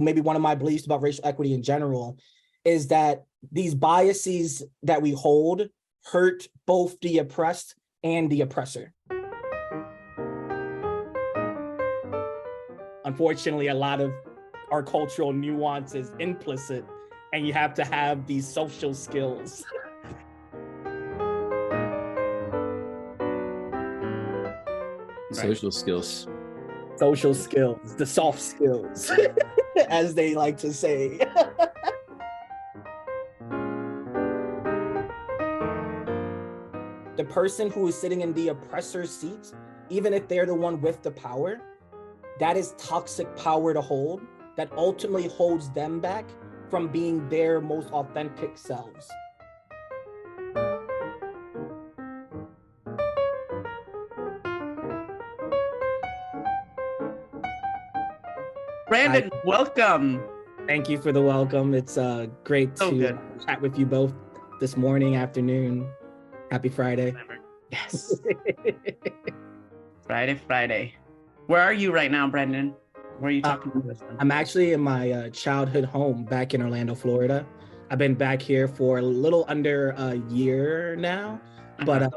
maybe one of my beliefs about racial equity in general is that these biases that we hold hurt both the oppressed and the oppressor. Unfortunately, a lot of our cultural nuance is implicit, and you have to have these social skills. Social skills. Social skills, the soft skills, as they like to say. The person who is sitting in the oppressor's seat, even if they're the one with the power, that is toxic power to hold, that ultimately holds them back from being their most authentic selves. Brandon, welcome. Thank you for the welcome. It's great to chat with you both this morning, afternoon. Happy Friday. Yes. Friday. Where are you right now, Brandon? Where are you talking to us from? I'm actually in my childhood home back in Orlando, Florida. I've been back here for a little under a year now, but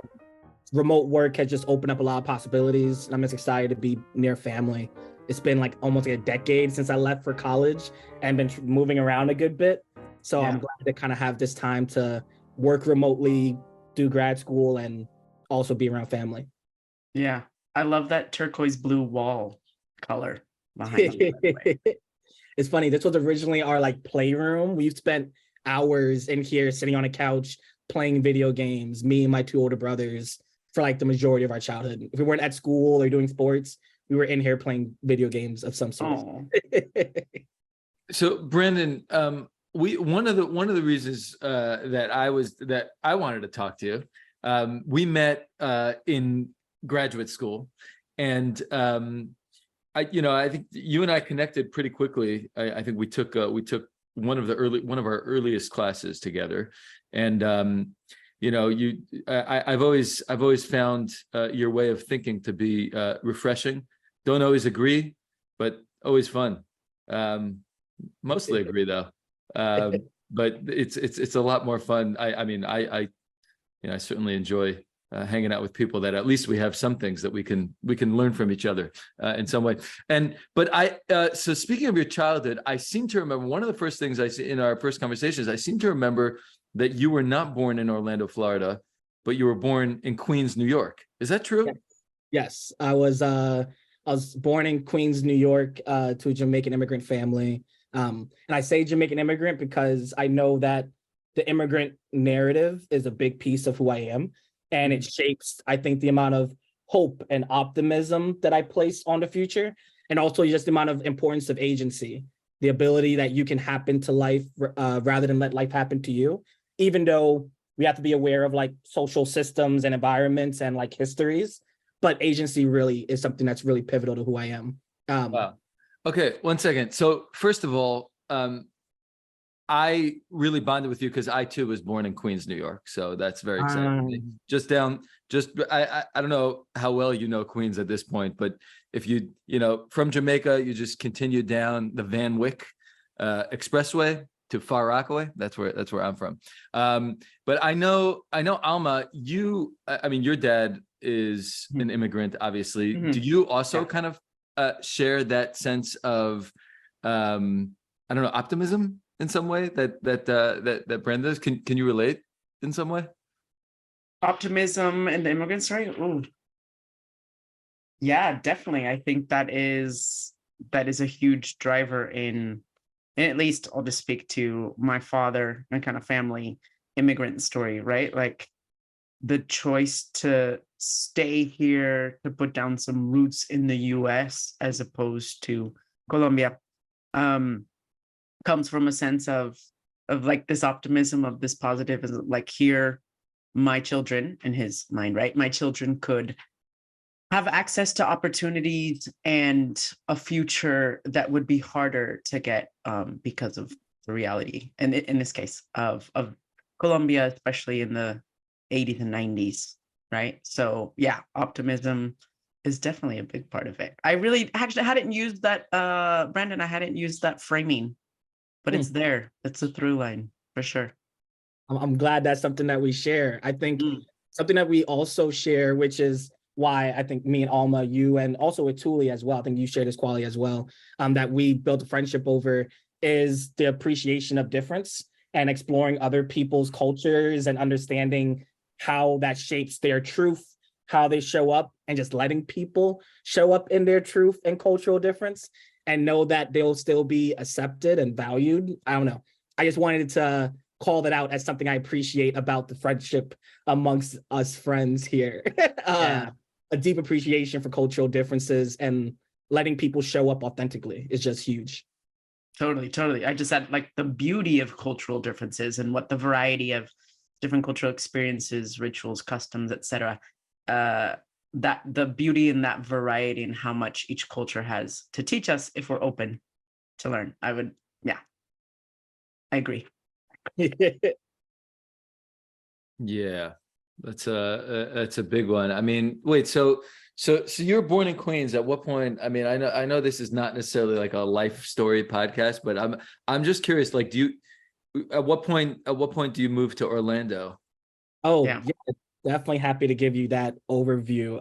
remote work has just opened up a lot of possibilities. And I'm just excited to be near family. It's been like almost like a decade since I left for college and been moving around a good bit. So I'm glad to kind of have this time to work remotely, do grad school, and also be around family. Yeah, I love that turquoise blue wall color behind you. It's funny. This was originally our like playroom. We've spent hours in here sitting on a couch playing video games, me and my two older brothers, for like the majority of our childhood. If we weren't at school or doing sports, we were in here playing video games of some sort. So Brandon, one of the reasons that I wanted to talk to you, we met in graduate school, and I think you and I connected pretty quickly. I think we took one of our earliest classes together, and I've always found your way of thinking to be refreshing. Don't always agree, but always fun. Mostly agree though, but it's a lot more fun. I certainly enjoy hanging out with people that at least we have some things that we can learn from each other in some way. So speaking of your childhood, I seem to remember one of the first things I see in our first conversations. I seem to remember that you were not born in Orlando, Florida, but you were born in Queens, New York. Is that true? Yes, I was born in Queens, New York, to a Jamaican immigrant family. And I say Jamaican immigrant because I know that the immigrant narrative is a big piece of who I am. And it shapes, I think, the amount of hope and optimism that I place on the future. And also just the amount of importance of agency, the ability that you can happen to life rather than let life happen to you, even though we have to be aware of like social systems and environments and like histories. But agency really is something that's really pivotal to who I am. Wow. Okay, one second. So first of all, I really bonded with you because I too was born in Queens, New York. So that's very exciting. I don't know how well you know Queens at this point, but if you from Jamaica, you just continue down the Van Wyck Expressway to Far Rockaway. That's where I'm from. But I know Alma, your dad is an immigrant, obviously. Do you also kind of share that sense of optimism in some way that Brandon does? Can you relate in some way? Optimism and the immigrant story? Ooh. Yeah, definitely. I think that is a huge driver in at least I'll just speak to my father and kind of family immigrant story, right? Like the choice to stay here, to put down some roots in the US as opposed to Colombia, comes from a sense of like this optimism, of this positive, like here, my children, in his mind, right? My children could have access to opportunities and a future that would be harder to get because of the reality, and in this case of Colombia, especially in the 80s and 90s, right? So yeah, optimism, is definitely a big part of it. I really actually hadn't used that, Brandon, I hadn't used that framing, but it's there. It's a through line for sure. I'm glad that's something that we share. I think Mm. something that we also share, which is why I think me and Alma, you, and also with Tuli as well, I think you share this quality as well, that we built a friendship over, is the appreciation of difference and exploring other people's cultures and understanding how that shapes their truth, how they show up, and just letting people show up in their truth and cultural difference and know that they'll still be accepted and valued. I don't know. I just wanted to call that out as something I appreciate about the friendship amongst us friends here. Yeah. A deep appreciation for cultural differences and letting people show up authentically is just huge. Totally, totally. I just said like the beauty of cultural differences and what the variety of different cultural experiences, rituals, customs, etc. That the beauty in that variety and how much each culture has to teach us if we're open to learn. Yeah, I agree. Yeah, that's a big one. I mean, wait, so you were born in Queens. At what point? I mean, I know this is not necessarily like a life story podcast, but I'm just curious. Like, at what point do you move to Orlando? Oh, Yeah. yeah, definitely happy to give you that overview.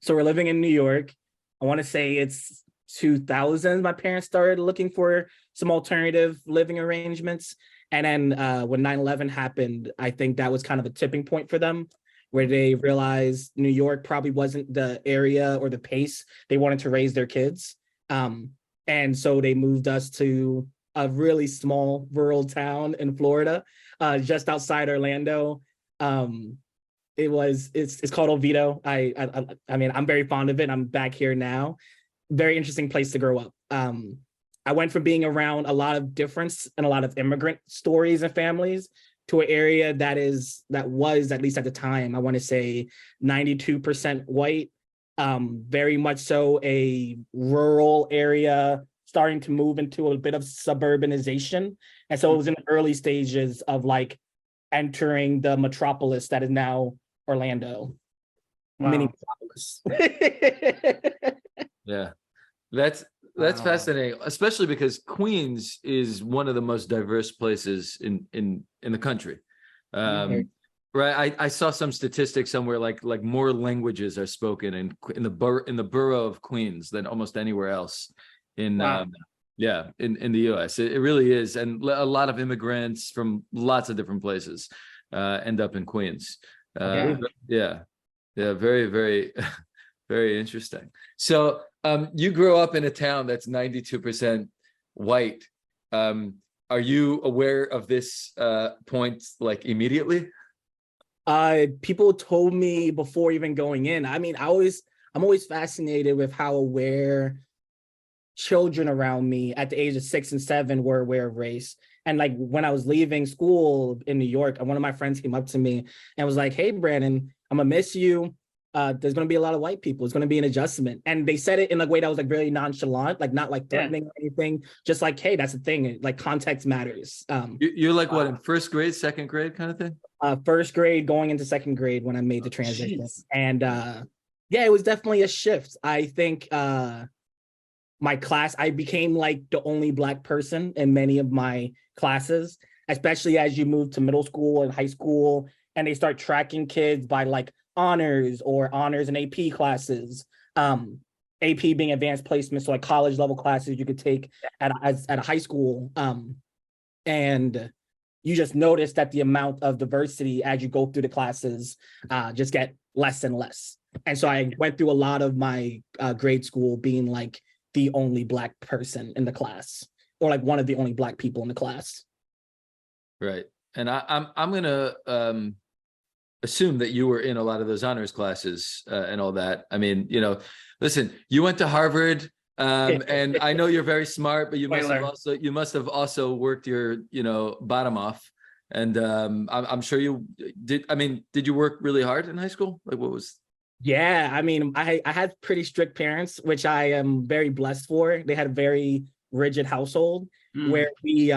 So we're living in New York. I want to say it's 2000. My parents started looking for some alternative living arrangements. And then when 9/11 happened, I think that was kind of a tipping point for them, where they realized New York probably wasn't the area or the pace they wanted to raise their kids. And so they moved us to a really small rural town in Florida, just outside Orlando. It's called Oviedo. I mean, I'm very fond of it. I'm back here now. Very interesting place to grow up. I went from being around a lot of difference and a lot of immigrant stories and families to an area that was, at least at the time, I want to say 92% white, very much so a rural area, starting to move into a bit of suburbanization. And so it was in the early stages of like entering the metropolis that is now Orlando. Wow. Mini metropolis. Yeah, that's fascinating, especially because Queens is one of the most diverse places in the country. Right. I saw some statistics somewhere like more languages are spoken in the borough of Queens than almost anywhere else in Wow. in the US. It really is. And a lot of immigrants from lots of different places end up in Queens. Yeah. Very, very, very interesting. So you grew up in a town that's 92% white. Are you aware of this point like immediately? People told me before even going in. I mean, I'm always fascinated with how aware children around me at the age of 6 and 7 were aware of race. And like when I was leaving school in New York, one of my friends came up to me and was like, "Hey, Brandon, I'm gonna miss you. There's going to be a lot of white people. It's going to be an adjustment." And they said it in a way that was like really nonchalant, like not like threatening or anything, just like, hey, that's the thing. Like context matters. You're like what, in first grade, second grade kind of thing? First grade going into second grade when I made the transition. And yeah, it was definitely a shift. I think my class, I became like the only Black person in many of my classes, especially as you move to middle school and high school, and they start tracking kids by like honors and AP classes, AP being advanced placement, so like college level classes you could take at a high school, and you just notice that the amount of diversity as you go through the classes just get less and less. And so I went through a lot of my grade school being like the only Black person in the class, or like one of the only Black people in the class. Right. And I'm gonna assume that you were in a lot of those honors classes and all that. I mean, listen, you went to Harvard, and I know you're very smart, but you must have also worked your, bottom off. And I'm sure you did. I mean, did you work really hard in high school? Like, what was? Yeah, I mean, I had pretty strict parents, which I am very blessed for. They had a very rigid household where we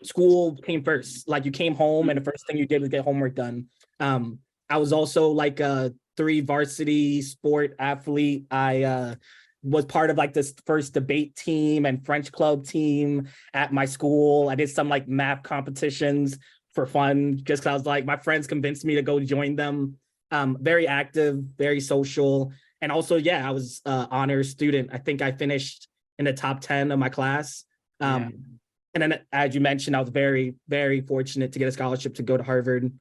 school came first. Like you came home and the first thing you did was get homework done. I was also like a 3 varsity sport athlete. I was part of like this first debate team and French club team at my school. I did some like math competitions for fun, just because I was like, my friends convinced me to go join them. Very active, very social. And also, yeah, I was honors student. I think I finished in the top 10 of my class. And then, as you mentioned, I was very, very fortunate to get a scholarship to go to Harvard,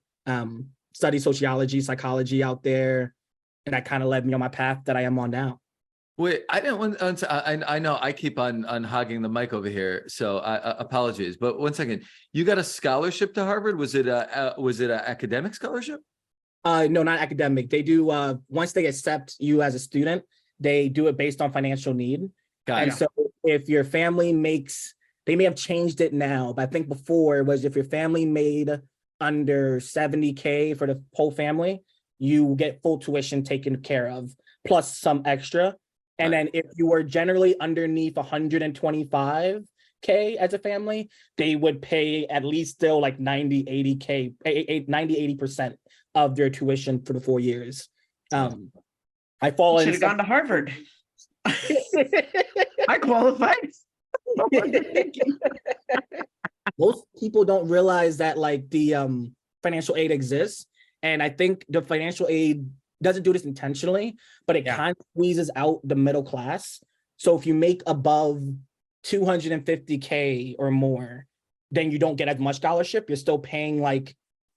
study sociology, psychology out there. And that kind of led me on my path that I am on now. Wait, I didn't want to, I know I keep on hogging the mic over here, so apologies. But one second, you got a scholarship to Harvard? Was it an academic scholarship? No, not academic. They do, once they accept you as a student, they do it based on financial need. Got it. So if your family makes, they may have changed it now, but I think before it was if your family made under 70K for the whole family, you get full tuition taken care of, plus some extra. And then if you were generally underneath 125K as a family, they would pay at least still like 80% of their tuition for the 4 years. I fall should have gone to Harvard. I qualified. Most people don't realize that like the financial aid exists. And I think the financial aid doesn't do this intentionally, but it kind of squeezes out the middle class. So if you make above 250K or more, then you don't get as much scholarship. You're still paying like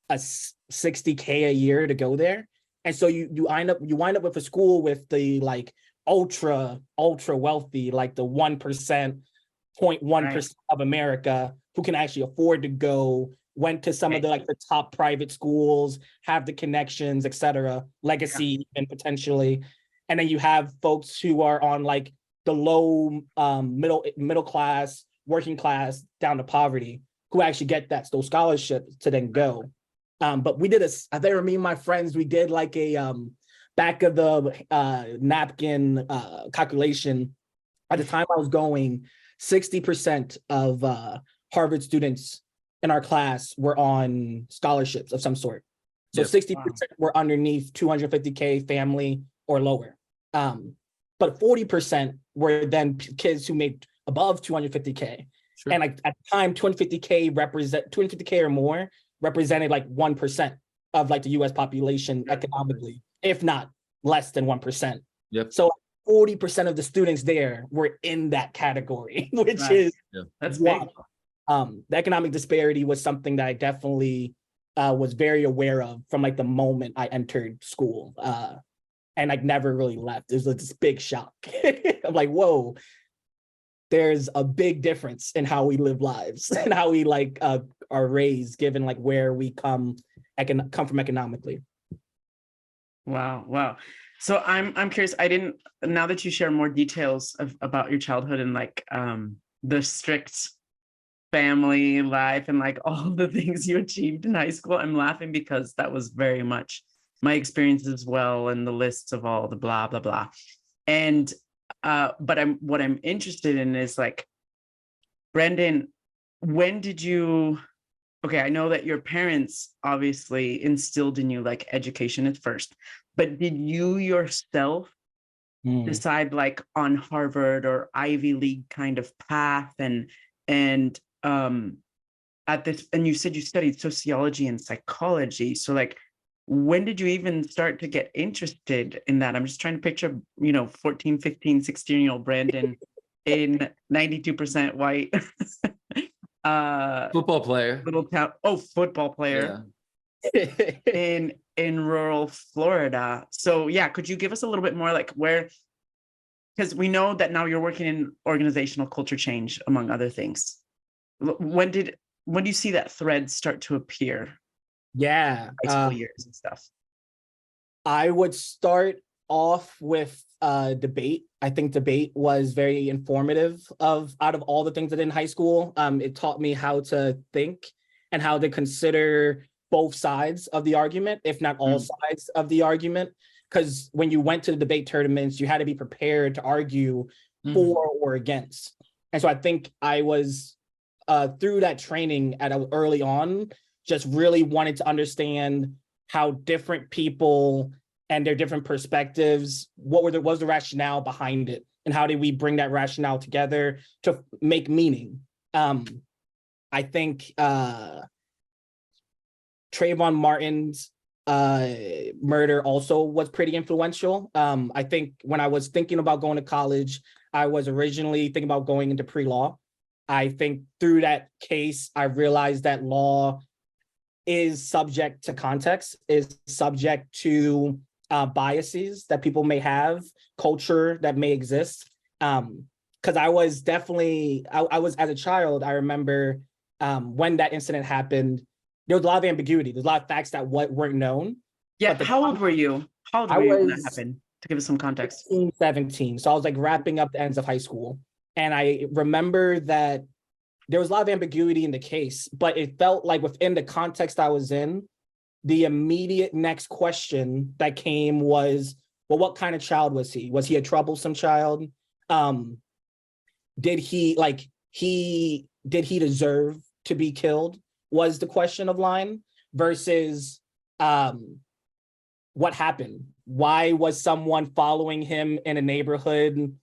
a 60K a year to go there. And so you wind up with a school with the like ultra wealthy, like the 0.1% of America who can actually afford to go, went to some of the like the top private schools, have the connections, etc., legacy, and potentially. And then you have folks who are on like the low middle class, working class, down to poverty, who actually get those scholarships to then go. But we did I think me and my friends, we did like a back of the napkin calculation. At the time I was going, 60% of Harvard students in our class were on scholarships of some sort. So 60% were underneath 250K family or lower. But 40% were then kids who made above 250K. Sure. And like at the time, 250K or more represented like 1% of like the US population economically, if not less than 1%. Yep. So 40% of the students there were in that category, which is that's big. The economic disparity was something that I definitely was very aware of from like the moment I entered school, and like never really left. It was like this big shock. I'm like, whoa, there's a big difference in how we live lives and how we like are raised, given like where we come from economically. Wow. So I'm curious. Now that you share more details about your childhood and like the strict family life and like all the things you achieved in high school, I'm laughing because that was very much my experience as well, and the lists of all the blah blah blah. And but what I'm interested in is like, Brandon, when did you? Okay, I know that your parents obviously instilled in you like education at first, but did you yourself decide like on Harvard or Ivy League kind of path and at this, and you said you studied sociology and psychology, so like when did you even start to get interested in that? I'm just trying to picture 14, 15, 16-year-old Brandon in 92% white football player, little town football player in rural Florida. So could you give us a little bit more like where, because we know that now you're working in organizational culture change among other things. When do you see that thread start to appear? High school years and stuff. I would start off with debate. I think debate was very informative out of all the things I did in high school. It taught me how to think and how to consider both sides of the argument, if not all sides of the argument. Because when you went to the debate tournaments, you had to be prepared to argue for or against. And so I think I was through that training early on, just really wanted to understand how different people and their different perspectives, what was the rationale behind it? And how did we bring that rationale together to make meaning? I think Trayvon Martin's murder also was pretty influential. I think when I was thinking about going to college, I was originally thinking about going into pre-law. I think through that case, I realized that law is subject to context, is subject to biases that people may have, culture that may exist. Because I was definitely, I was, as a child, I remember when that incident happened, there was a lot of ambiguity. There's a lot of facts that weren't known. Yeah. How old were you? How old I were you when that was happened? To give us some context. 16, 17. So I was like wrapping up the ends of high school. And I remember that there was a lot of ambiguity in the case, but it felt like within the context I was in, the immediate next question that came was, well, what kind of child was he? Was he a troublesome child? Did he deserve to be killed? Was the question of line versus what happened? Why was someone following him in a neighborhood?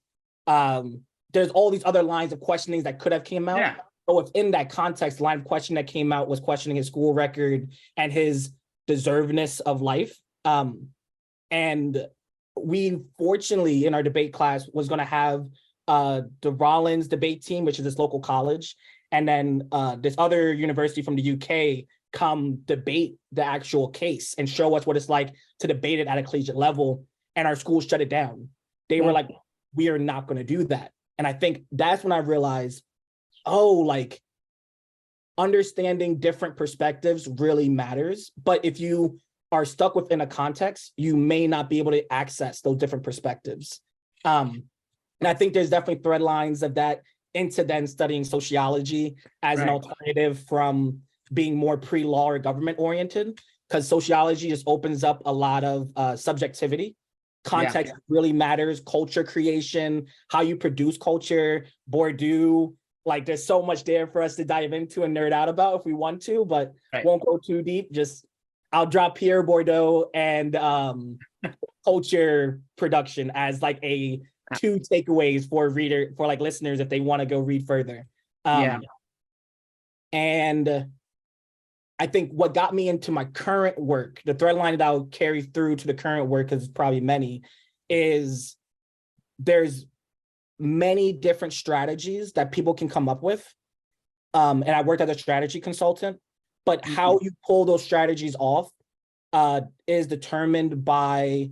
There's all these other lines of questionings that could have came out. Yeah. But within that context, the line of question that came out was questioning his school record and his deservedness of life. And we fortunately in our debate class was going to have the Rollins debate team, which is this local college, and then this other university from the UK come debate the actual case and show us what it's like to debate it at a collegiate level. And our school shut it down. They were like, we are not going to do that. And I think that's when I realized, oh, like understanding different perspectives really matters. But if you are stuck within a context, you may not be able to access those different perspectives. And I think there's definitely thread lines of that into then studying sociology as an alternative from being more pre-law or government oriented, because sociology just opens up a lot of subjectivity. Context really matters, culture creation, how you produce culture, Bourdieu, like there's so much there for us to dive into and nerd out about if we want to, but won't go too deep. Just I'll drop Pierre Bourdieu and culture production as like a two takeaways for like listeners if they want to go read further. And I think what got me into my current work, the thread line that I'll carry through to the current work, because probably many, is there's many different strategies that people can come up with. And I worked as a strategy consultant, but how you pull those strategies off is determined by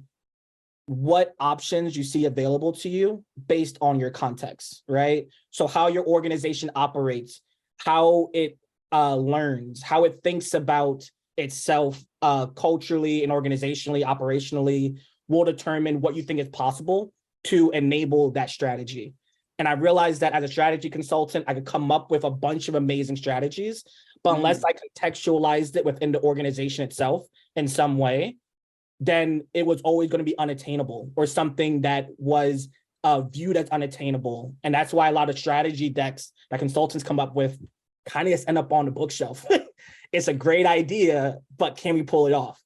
what options you see available to you based on your context, right? So how your organization operates, how it learns, how it thinks about itself culturally and organizationally, operationally, will determine what you think is possible to enable that strategy. And I realized that as a strategy consultant, I could come up with a bunch of amazing strategies, but unless I contextualized it within the organization itself in some way, then it was always going to be unattainable or something that was viewed as unattainable. And that's why a lot of strategy decks that consultants come up with kind of just end up on the bookshelf. It's a great idea, but can we pull it off?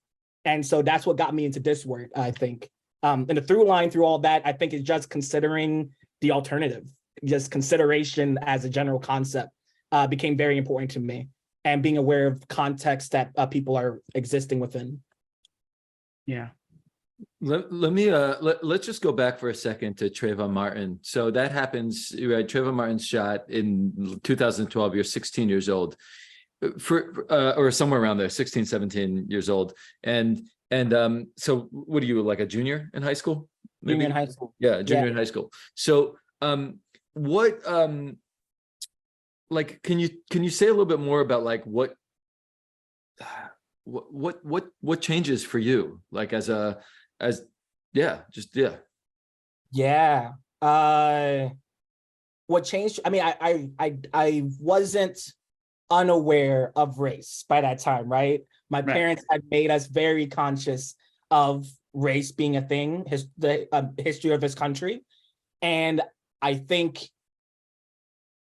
And so that's what got me into this work, I think. And the through line through all that, I think, is just considering the alternative. Just consideration as a general concept became very important to me, and being aware of context that people are existing within. Yeah. Let's just go back for a second to Trayvon Martin. So that happens, right? Trayvon Martin's shot in 2012. You're 16 years old, or somewhere around there, 16, 17 years old. And so what are you, like a junior in high school? Maybe? Junior in high school. Yeah, junior in high school. So what like can you say a little bit more about like what changes for you, like what changed? I mean, I wasn't unaware of race by that time, right? My parents had made us very conscious of race being a thing, the history of this country. And I think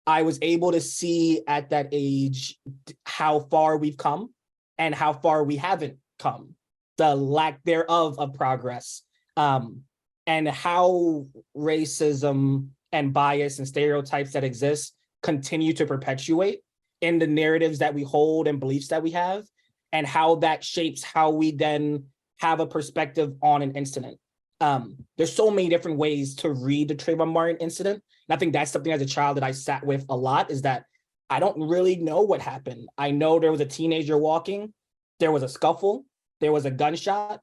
I was able to see at that age how far we've come and how far we haven't come. the lack thereof of progress, and how racism and bias and stereotypes that exist continue to perpetuate in the narratives that we hold and beliefs that we have, and how that shapes how we then have a perspective on an incident. There's so many different ways to read the Trayvon Martin incident. And I think that's something as a child that I sat with a lot, is that I don't really know what happened. I know there was a teenager walking, there was a scuffle, there was a gunshot,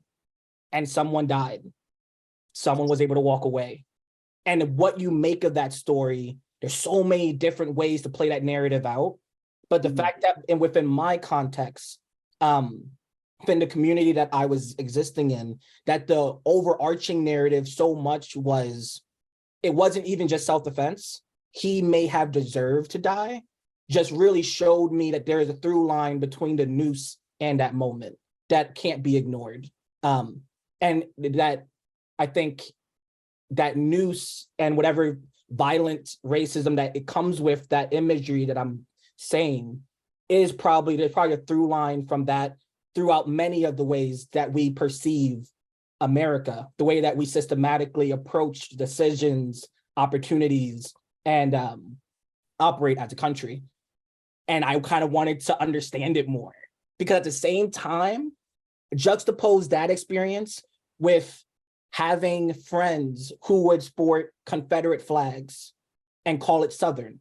and someone died. Someone was able to walk away. And what you make of that story, there's so many different ways to play that narrative out. But the fact that, and within my context, within the community that I was existing in, that the overarching narrative so much was, it wasn't even just self-defense. He may have deserved to die, just really showed me that there is a through line between the noose and that moment that can't be ignored. And that I think that noose and whatever violent racism that it comes with, that imagery that I'm saying, is probably, there's probably a through line from that throughout many of the ways that we perceive America, the way that we systematically approach decisions, opportunities, and operate as a country. And I kind of wanted to understand it more, because at the same time, juxtapose that experience with having friends who would sport Confederate flags and call it Southern,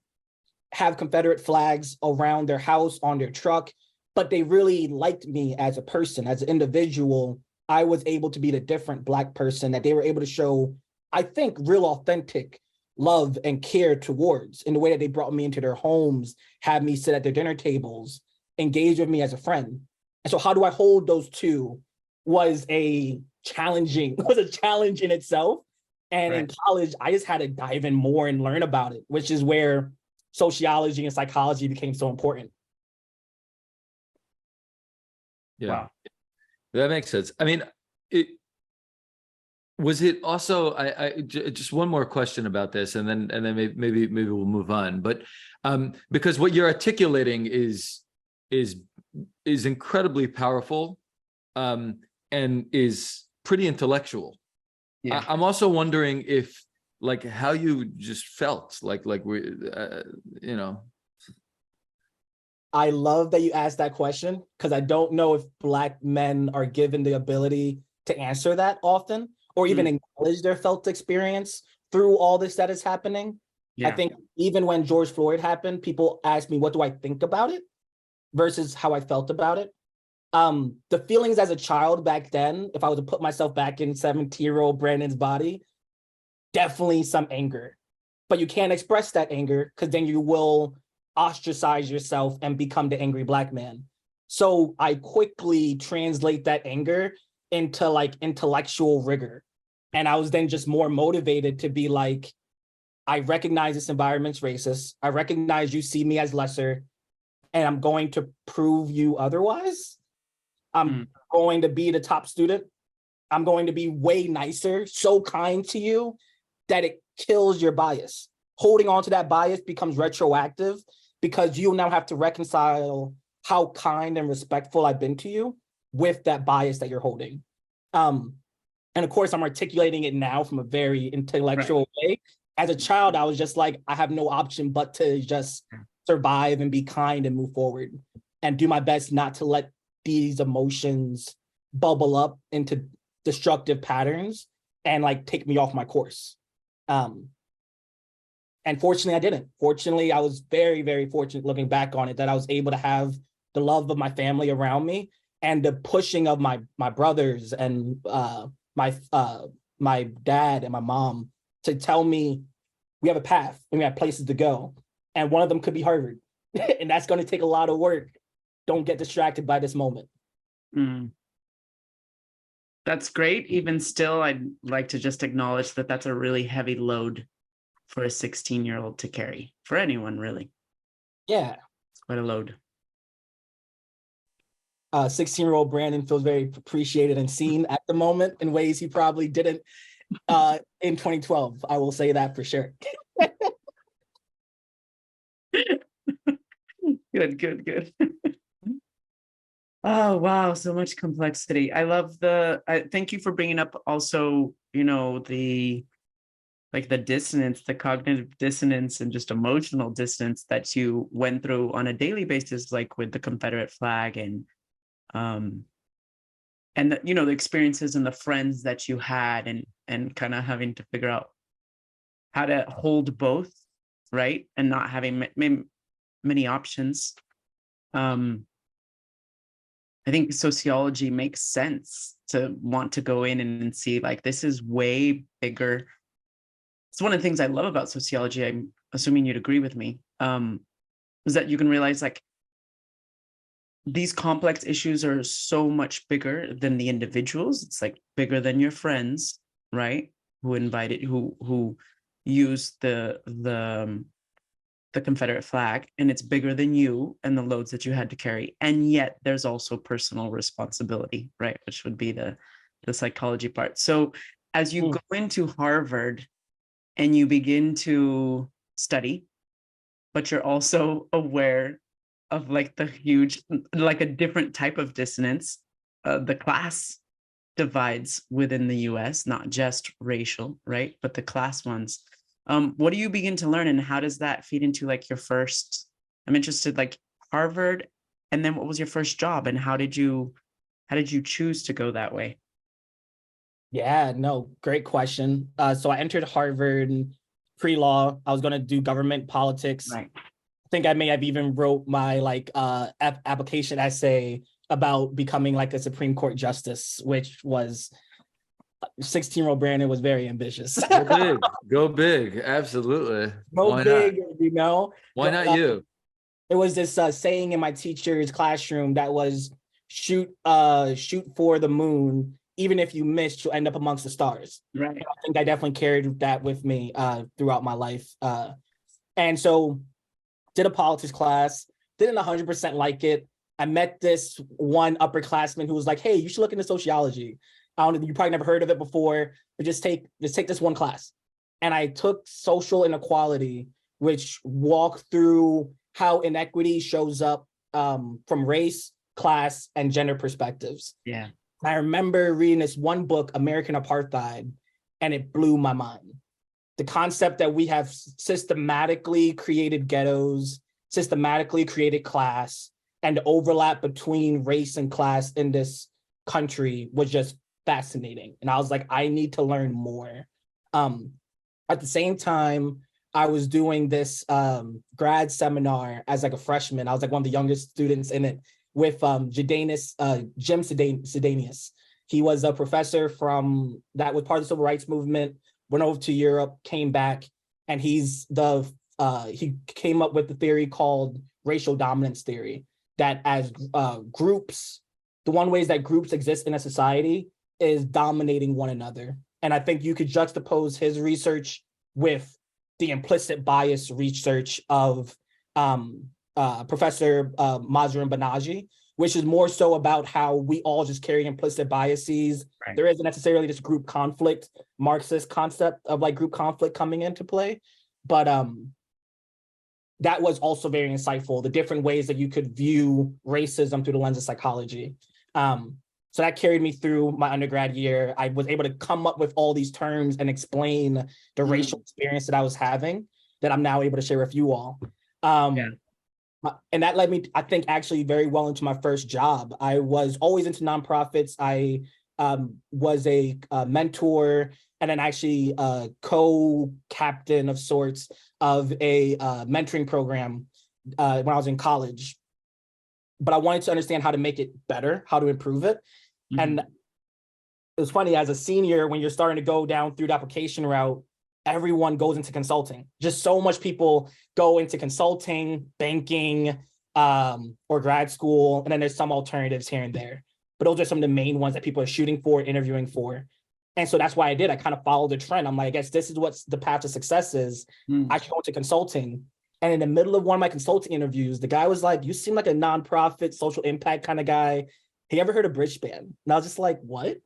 have Confederate flags around their house, on their truck, but they really liked me as a person, as an individual. I was able to be the different Black person that they were able to show, I think, real authentic love and care towards, in the way that they brought me into their homes, had me sit at their dinner tables, engage with me as a friend. And so how do I hold those two was a challenge in itself. And in college, I just had to dive in more and learn about it, which is where sociology and psychology became so important. Yeah, Wow. that makes sense. I mean, was it also, just one more question about this, and then maybe we'll move on. But because what you're articulating is incredibly powerful, and is pretty intellectual. Yeah. I'm also wondering if, like, how you just felt, like we, you know. I love that you asked that question, because I don't know if Black men are given the ability to answer that often, or even acknowledge their felt experience through all this that is happening. Yeah. I think even when George Floyd happened, people asked me, what do I think about it versus how I felt about it. The feelings as a child back then, if I was to put myself back in 17-year-old Brandon's body, definitely some anger. But you can't express that anger, because then you will ostracize yourself and become the angry Black man. So I quickly translate that anger into like intellectual rigor. And I was then just more motivated to be like, I recognize this environment's racist. I recognize you see me as lesser, and I'm going to prove you otherwise. I'm going to be the top student. I'm going to be way nicer, so kind to you that it kills your bias. Holding on to that bias becomes retroactive, because you now have to reconcile how kind and respectful I've been to you with that bias that you're holding. And of course, I'm articulating it now from a very intellectual way. As a child, I was just like, I have no option but to just survive and be kind and move forward and do my best not to let these emotions bubble up into destructive patterns and like take me off my course. And fortunately, I didn't. Fortunately, I was very, very fortunate looking back on it, that I was able to have the love of my family around me and the pushing of my brothers and my dad and my mom to tell me we have a path and we have places to go. And one of them could be Harvard. And that's going to take a lot of work. Don't get distracted by this moment. That's great. Even still, I'd like to just acknowledge that that's a really heavy load for a 16-year-old to carry, for anyone, really. Yeah. It's quite a load. 16-year-old Brandon feels very appreciated and seen at the moment in ways he probably didn't in 2012. I will say that for sure. Good. Oh, wow, so much complexity. I love thank you for bringing up also, the like the dissonance, the cognitive dissonance and just emotional dissonance that you went through on a daily basis, like with the Confederate flag um the experiences and the friends that you had and kind of having to figure out how to hold both, right? And not having many options. I think sociology makes sense to want to go in and see like this is way bigger. It's one of the things I love about sociology. I'm assuming you'd agree with me. Is that you can realize like these complex issues are so much bigger than the individuals. It's like bigger than your friends, right? Who use the Confederate flag, and it's bigger than you and the loads that you had to carry. And yet there's also personal responsibility, right? Which would be the psychology part. So as you go into Harvard and you begin to study, but you're also aware of like the huge, like a different type of dissonance, the class divides within the US, not just racial, right? But the class ones. What do you begin to learn and how does that feed into like your first, I'm interested, like Harvard, and then what was your first job and how did you choose to go that way? Yeah, no, great question. So I entered Harvard pre-law. I was going to do government politics. Right. I think I may have even wrote my like application essay about becoming like a Supreme Court justice, which was 16-year-old Brandon was very ambitious. Go big, go big. Absolutely. Go Why big, not? you know. Why But, not you? it was this saying in my teacher's classroom that was shoot for the moon. Even if you miss, you'll end up amongst the stars. Right. And I think I definitely carried that with me throughout my life. And so did a politics class, didn't 100% like it. I met this one upperclassman who was like, hey, you should look into sociology. I don't know, you probably never heard of it before, but just take this one class. And I took social inequality, which walked through how inequity shows up from race, class, and gender perspectives. Yeah. I remember reading this one book, American Apartheid, and it blew my mind. The concept that we have systematically created ghettos, systematically created class, and the overlap between race and class in this country was just fascinating. And I was like, I need to learn more. At the same time, I was doing this grad seminar as like a freshman. I was like one of the youngest students in it with Jim Sedanius. He was a professor that was part of the civil rights movement, went over to Europe, came back, and he came up with the theory called racial dominance theory, that as groups, the one ways that groups exist in a society is dominating one another. And I think you could juxtapose his research with the implicit bias research of Professor Mazhar Banaji, which is more so about how we all just carry implicit biases. Right. There isn't necessarily this group conflict, Marxist concept of like group conflict coming into play. But that was also very insightful, the different ways that you could view racism through the lens of psychology. So that carried me through my undergrad year. I was able to come up with all these terms and explain the racial experience that I was having that I'm now able to share with you all. And that led me, I think, actually very well into my first job. I was always into nonprofits. I was a mentor and then actually co-captain of sorts of a mentoring program when I was in college. But I wanted to understand how to make it better, how to improve it. Mm-hmm. And it was funny, as a senior, when you're starting to go down through the application route, everyone goes into consulting. Just so much people go into consulting, banking, or grad school. And then there's some alternatives here and there. But those are some of the main ones that people are shooting for, interviewing for. And so that's why I did. I kind of followed the trend. I'm like, I guess this is what the path to success is. I should go into consulting. And in the middle of one of my consulting interviews, the guy was like, you seem like a nonprofit, social impact kind of guy. Have you ever heard of Bridgespan? And I was just like, what?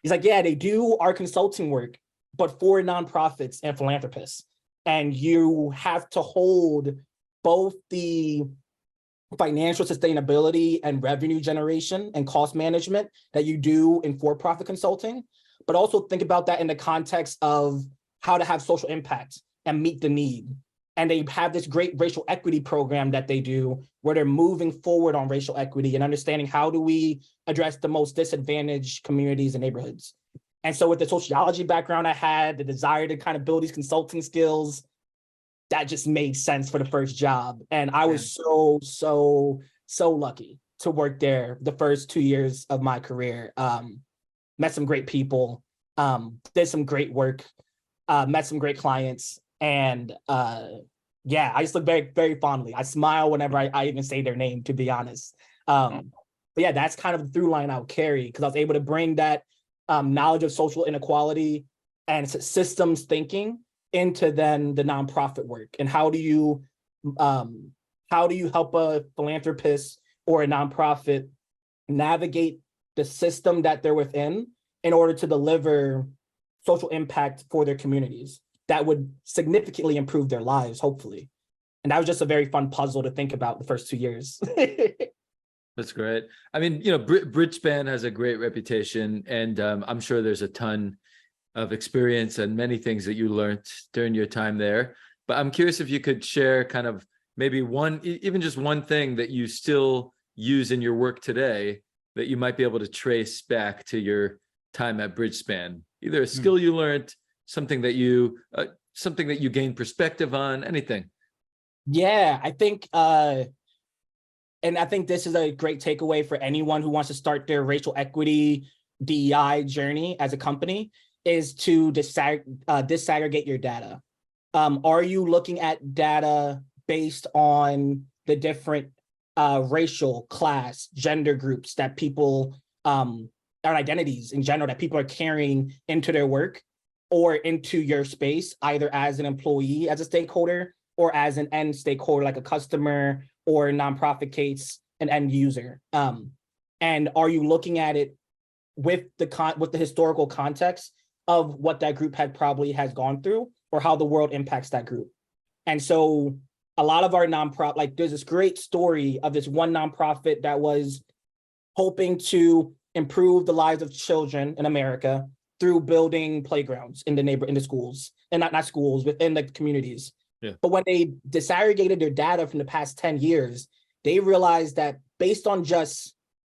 He's like, yeah, they do our consulting work, but for nonprofits and philanthropists. And you have to hold both the financial sustainability and revenue generation and cost management that you do in for-profit consulting, but also think about that in the context of how to have social impact and meet the need. And they have this great racial equity program that they do where they're moving forward on racial equity and understanding how do we address the most disadvantaged communities and neighborhoods. And so with the sociology background I had, the desire to kind of build these consulting skills, that just made sense for the first job. And I was so lucky to work there the first 2 years of my career. Met some great people, did some great work, met some great clients. And yeah, I just look very, very fondly. I smile whenever I even say their name, to be honest. But yeah, that's kind of the through line I would carry, because I was able to bring that knowledge of social inequality and systems thinking into then the nonprofit work. And how do you help a philanthropist or a nonprofit navigate the system that they're within in order to deliver social impact for their communities that would significantly improve their lives, hopefully. And that was just a very fun puzzle to think about the first 2 years. That's great. I mean, you know, Bridgespan has a great reputation, and I'm sure there's a ton of experience and many things that you learned during your time there. But I'm curious if you could share kind of maybe even just one thing that you still use in your work today that you might be able to trace back to your time at Bridgespan, either a skill you learned, something that you gained perspective on, anything. Yeah, I think, and I think this is a great takeaway for anyone who wants to start their racial equity DEI journey as a company, is to disaggregate your data. Are you looking at data based on the different racial, class, gender groups that people, or identities in general that people are carrying into their work or into your space, either as an employee, as a stakeholder, or as an end stakeholder, like a customer, or in nonprofit case, an end user? And are you looking at it with the historical context of what that group has gone through, or how the world impacts that group? And so a lot of our nonprofit, like there's this great story of this one nonprofit that was hoping to improve the lives of children in America through building playgrounds in the schools, and not schools, within the communities. Yeah. But when they disaggregated their data from the past 10 years, they realized that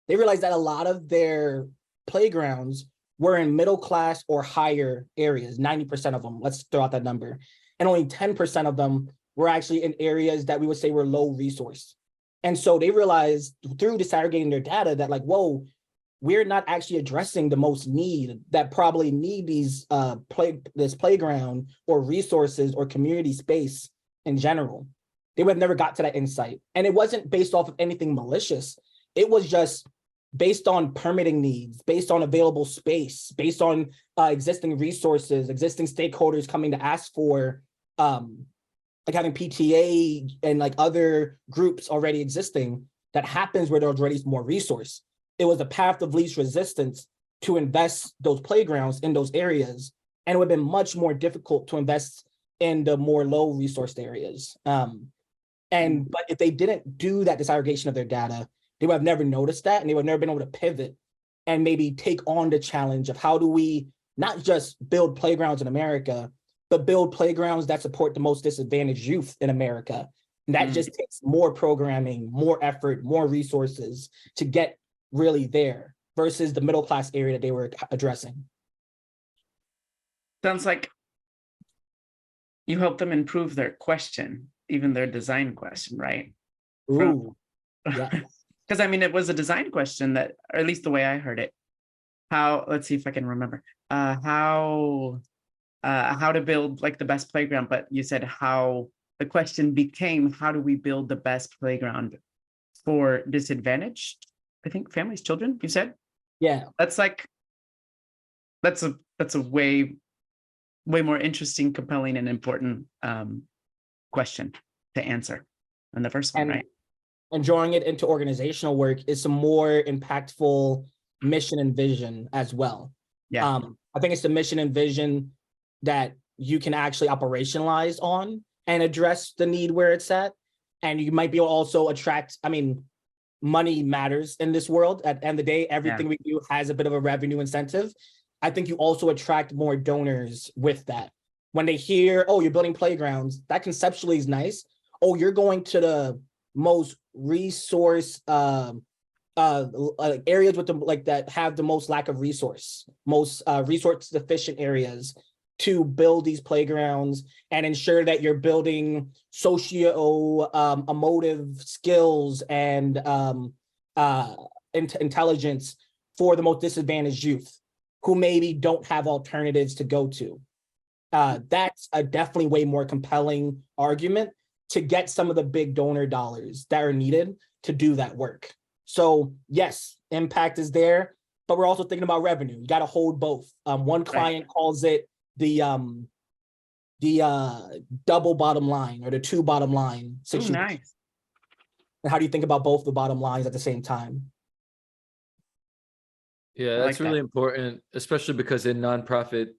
a lot of their playgrounds were in middle class or higher areas, 90% of them, let's throw out that number. And only 10% of them were actually in areas that we would say were low resource. And so they realized through disaggregating their data that, like, whoa, we're not actually addressing the most need that probably need these this playground or resources or community space in general. They would have never got to that insight. And it wasn't based off of anything malicious. It was just based on permitting needs, based on available space, based on existing resources, existing stakeholders coming to ask for, like having PTA and like other groups already existing. That happens where there's already more resource. It was a path of least resistance to invest those playgrounds in those areas. And it would have been much more difficult to invest in the more low resourced areas. But if they didn't do that disaggregation of their data, they would have never noticed that, and they would have never been able to pivot and maybe take on the challenge of how do we not just build playgrounds in America, but build playgrounds that support the most disadvantaged youth in America. And that just takes more programming, more effort, more resources to get really there versus the middle class area that they were addressing. Sounds like you help them improve their question, even their design question, right? Ooh, yeah. Because I mean, it was a design question that, or at least the way I heard it. Let's see if I can remember. How to build like the best playground, but you said how the question became, how do we build the best playground for disadvantaged, I think, families, children, you said? Yeah. That's a way more interesting, compelling, and important question to answer than the first one, right? And drawing it into organizational work is some more impactful mission and vision as well. Yeah. I think it's the mission and vision that you can actually operationalize on and address the need where it's at. And you might be able to also attract, I mean, money matters in this world. At the end of the day, everything we do has a bit of a revenue incentive. I think you also attract more donors with that. When they hear, oh, you're building playgrounds, that conceptually is nice. Oh, you're going to the most resource areas with the that have the most lack of most resource deficient areas to build these playgrounds and ensure that you're building socio emotive skills and intelligence for the most disadvantaged youth who maybe don't have alternatives to go to. That's a definitely way more compelling argument to get some of the big donor dollars that are needed to do that work. So yes, impact is there, but we're also thinking about revenue. You got to hold both. One client calls it the double bottom line or the two bottom line situation. Oh, nice. And how do you think about both the bottom lines at the same time? Yeah, that's really important, especially because in nonprofit,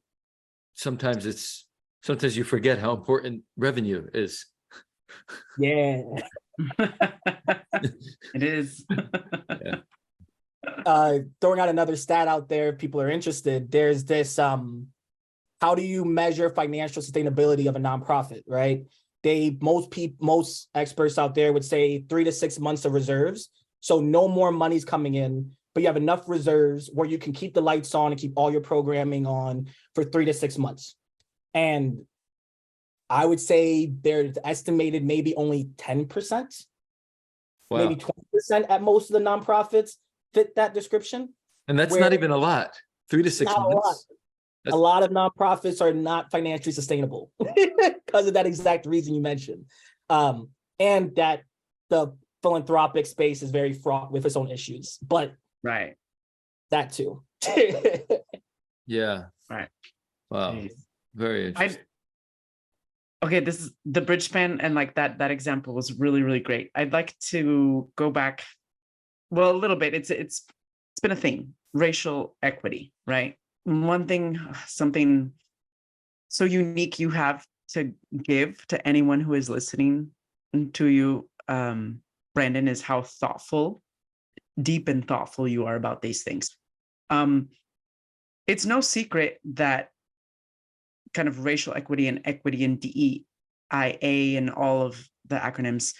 sometimes you forget how important revenue is. Yeah. It is. Throwing out another stat out there, if people are interested, there's this how do you measure financial sustainability of a nonprofit, right? Most experts out there would say 3 to 6 months of reserves. So no more money's coming in, but you have enough reserves where you can keep the lights on and keep all your programming on for 3 to 6 months. And I would say there's estimated maybe only 10%, maybe 20% at most of the nonprofits fit that description. And that's not even a lot. 3 to 6 months. A lot of nonprofits are not financially sustainable because of that exact reason you mentioned. And that the philanthropic space is very fraught with its own issues, but that too. Yeah. Right. Wow. Jeez. Very interesting. Okay, this is the bridge span, and like that example was really, really great. I'd like to go back, well, a little bit. It's been a thing, racial equity, right? One thing, something so unique you have to give to anyone who is listening to you, Brandon, is how deep and thoughtful you are about these things. It's no secret that kind of racial equity and equity in DEIA and all of the acronyms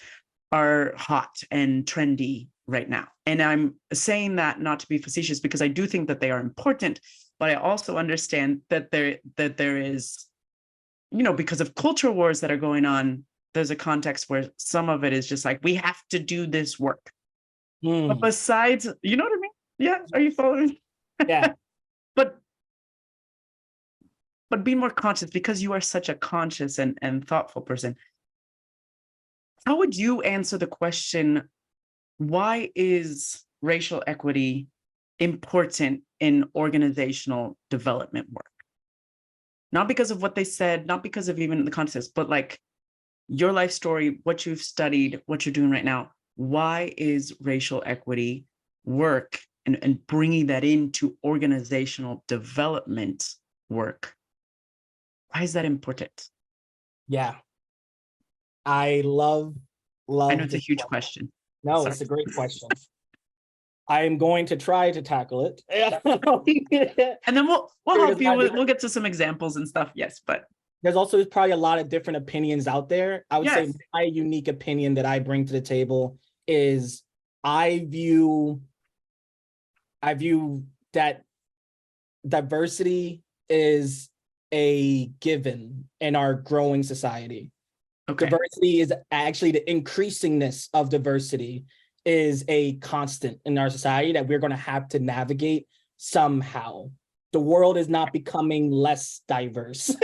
are hot and trendy right now. And I'm saying that not to be facetious, because I do think that they are important, but I also understand that there is, because of culture wars that are going on, there's a context where some of it is just like, we have to do this work. But besides, you know what I mean? Yeah, are you following? Yeah. But be more conscious, because you are such a conscious and thoughtful person. How would you answer the question, why is racial equity important in organizational development work? Not because of what they said, not because of even the context, but like your life story, what you've studied, what you're doing right now. Why is racial equity work and bringing that into organizational development work? Why is that important? Yeah. I love. I know it's a huge question. No, Sorry. It's a great question. I am going to try to tackle it. And then we'll help you. We'll get to some examples and stuff. Yes, but there's also probably a lot of different opinions out there. I would say my unique opinion that I bring to the table is I view that diversity is a given in our growing society. Okay. Diversity is actually the increasingness of diversity is a constant in our society that we're going to have to navigate somehow. The world is not becoming less diverse.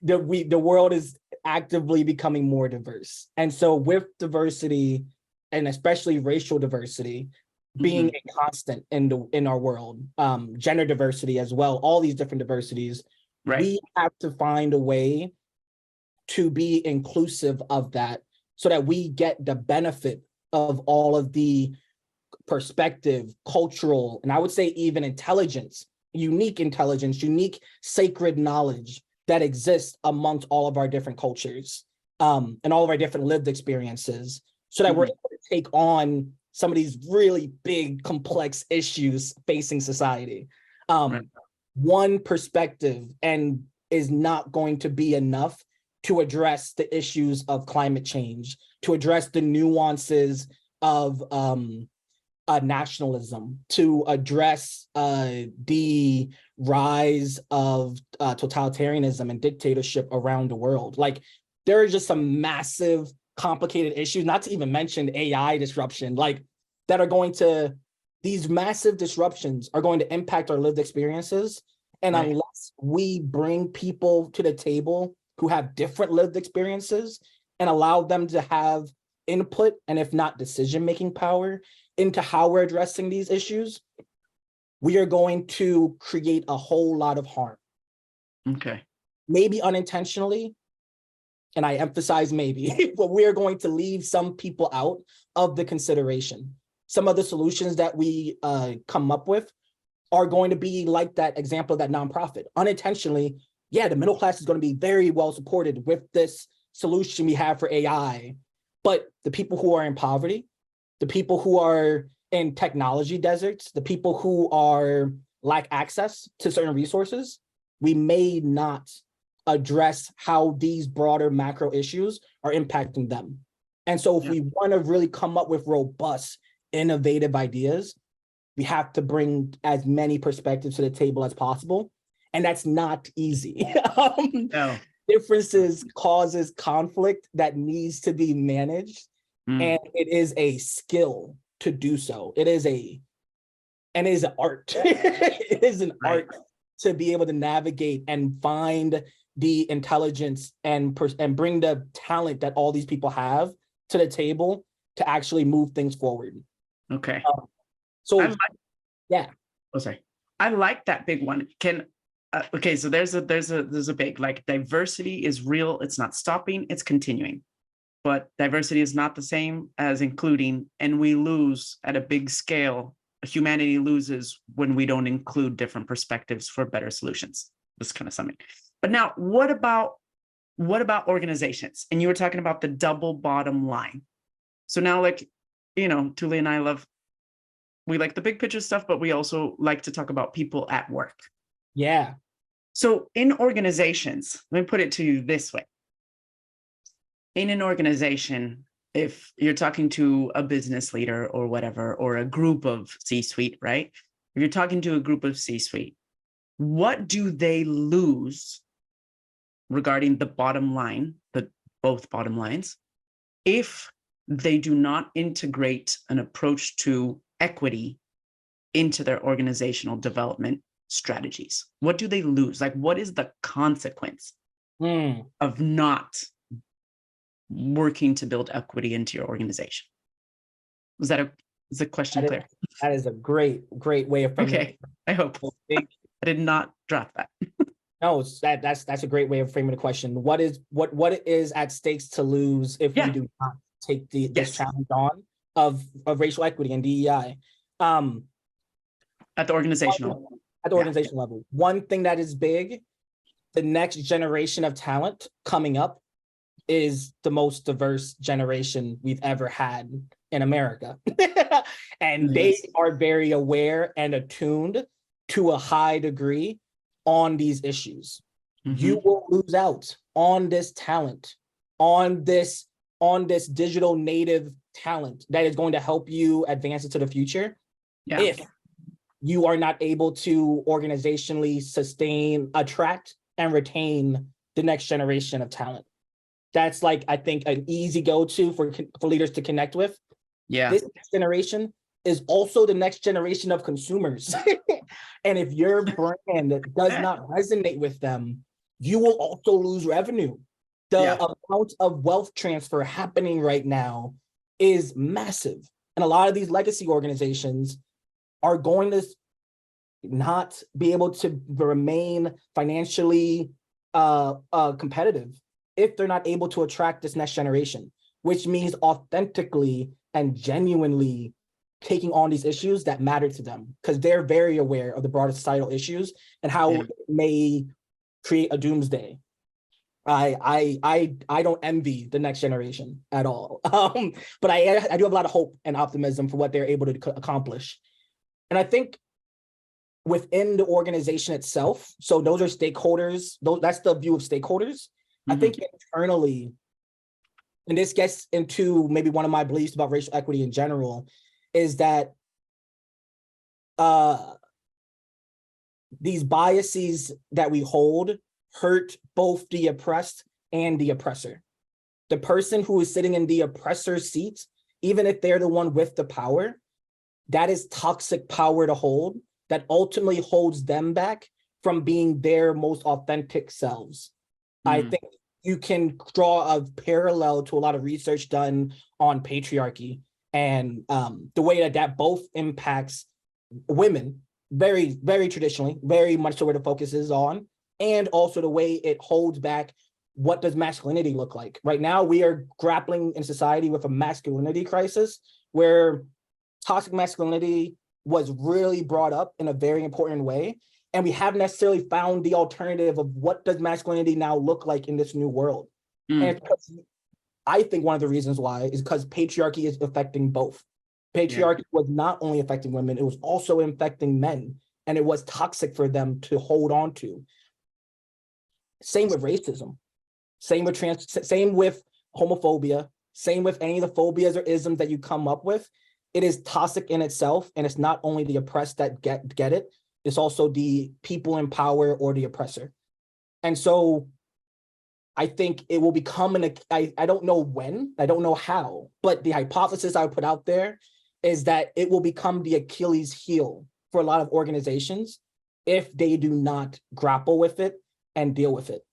The world is actively becoming more diverse. And so with diversity, and especially racial diversity, being a constant in our world, gender diversity as well, all these different diversities, we have to find a way to be inclusive of that so that we get the benefit of all of the perspective, cultural, and I would say even unique intelligence, unique sacred knowledge that exists amongst all of our different cultures. and all of our different lived experiences, so that we're Mhm. able to take on some of these really big, complex issues facing society. Right. One perspective and is not going to be enough to address the issues of climate change, to address the nuances of nationalism, to address the rise of totalitarianism and dictatorship around the world. Like, there are just some massive, complicated issues, not to even mention AI disruption, like that are going to, these massive disruptions are going to impact our lived experiences. And Right. unless we bring people to the table who have different lived experiences and allow them to have input, and if not decision-making power, into how we're addressing these issues, we are going to create a whole lot of harm. Okay. Maybe unintentionally, and I emphasize maybe, but we are going to leave some people out of the consideration. Some of the solutions that we come up with are going to be like that example of that nonprofit. Unintentionally, yeah, the middle class is going to be very well supported with this solution we have for AI, but the people who are in poverty, the people who are in technology deserts, the people who lack access to certain resources, we may not address how these broader macro issues are impacting them. And so if we want to really come up with robust, innovative ideas, we have to bring as many perspectives to the table as possible. And that's not easy. No. Differences causes conflict that needs to be managed. And it is a skill to do so. It is an art. It is an art to be able to navigate and find the intelligence and bring the talent that all these people have to the table to actually move things forward. Okay. So yeah. Oh, sorry. I like that big one. Okay, so there's a big, like, diversity is real. It's not stopping, it's continuing. But diversity is not the same as including, and we lose at a big scale. Humanity loses when we don't include different perspectives for better solutions. This kind of summing. But now, what about organizations? And you were talking about the double bottom line. So now, like, Tuli and I we like the big picture stuff, but we also like to talk about people at work. Yeah. So in organizations, let me put it to you this way. In an organization, if you're talking to a business leader or whatever, or a group of C-suite, right? If you're talking to a group of C-suite, what do they lose regarding the bottom line, both bottom lines, if they do not integrate an approach to equity into their organizational development strategies? What do they lose? Like, what is the consequence of not working to build equity into your organization? Is the question clear? That is a great way of framing it. Okay, I hope. I did not drop that. No, that's a great way of framing the question. What is at stakes to lose if we do not take this challenge on of racial equity and DEI? At the organizational level. One thing that is big, the next generation of talent coming up is the most diverse generation we've ever had in America. And they are very aware and attuned to a high degree on these issues. You will lose out on this talent, on this digital native talent that is going to help you advance into the future if you are not able to organizationally sustain, attract, and retain the next generation of talent. That's, like, I think, an easy go-to for leaders to connect with. This next generation is also the next generation of consumers. And if your brand does not resonate with them, you will also lose revenue. The amount of wealth transfer happening right now is massive. And a lot of these legacy organizations are going to not be able to remain financially competitive if they're not able to attract this next generation, which means authentically and genuinely taking on these issues that matter to them, because they're very aware of the broader societal issues and how it may create a doomsday. I don't envy the next generation at all. But I do have a lot of hope and optimism for what they're able to accomplish. And I think within the organization itself, so those are stakeholders, that's the view of stakeholders. I think internally, and this gets into maybe one of my beliefs about racial equity in general, is that these biases that we hold hurt both the oppressed and the oppressor. The person who is sitting in the oppressor's seat, even if they're the one with the power, that is toxic power to hold, that ultimately holds them back from being their most authentic selves. I think you can draw a parallel to a lot of research done on patriarchy and the way that that both impacts women very, very traditionally, very much so where the focus is on, and also the way it holds back what does masculinity look like. Right now, we are grappling in society with a masculinity crisis where toxic masculinity was really brought up in a very important way. And we haven't necessarily found the alternative of what does masculinity now look like in this new world. And it's because I think one of the reasons why is because patriarchy is affecting both. Patriarchy was not only affecting women, it was also infecting men. And it was toxic for them to hold on to. Same with racism. Same with homophobia. Same with any of the phobias or isms that you come up with. It is toxic in itself. And it's not only the oppressed that get it. It's also the people in power or the oppressor. And so I think it will become I don't know when, I don't know how, but the hypothesis I would put out there is that it will become the Achilles heel for a lot of organizations if they do not grapple with it and deal with it.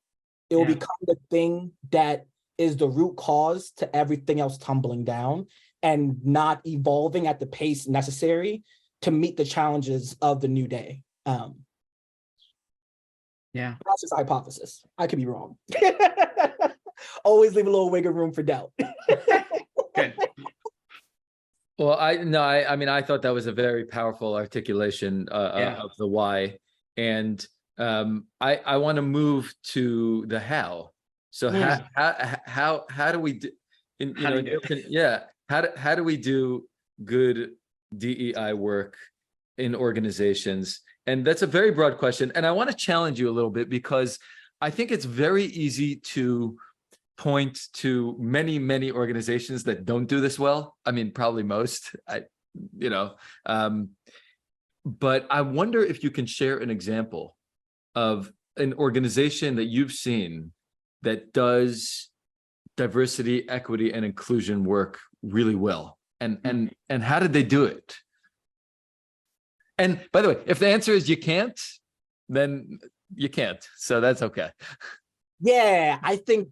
It will become the thing that is the root cause to everything else tumbling down and not evolving at the pace necessary to meet the challenges of the new day. That's just a hypothesis. I could be wrong. Always leave a little wiggle room for doubt. Good. Well, I mean, I thought that was a very powerful articulation of the why. And I want to move to the how. So how do we do, how do we do good DEI work in organizations? And that's a very broad question. And I want to challenge you a little bit because I think it's very easy to point to many, many organizations that don't do this well. I mean, probably most, but I wonder if you can share an example of an organization that you've seen that does diversity, equity, and inclusion work really well. And how did they do it? And by the way, if the answer is you can't, then you can't. So that's okay. Yeah, I think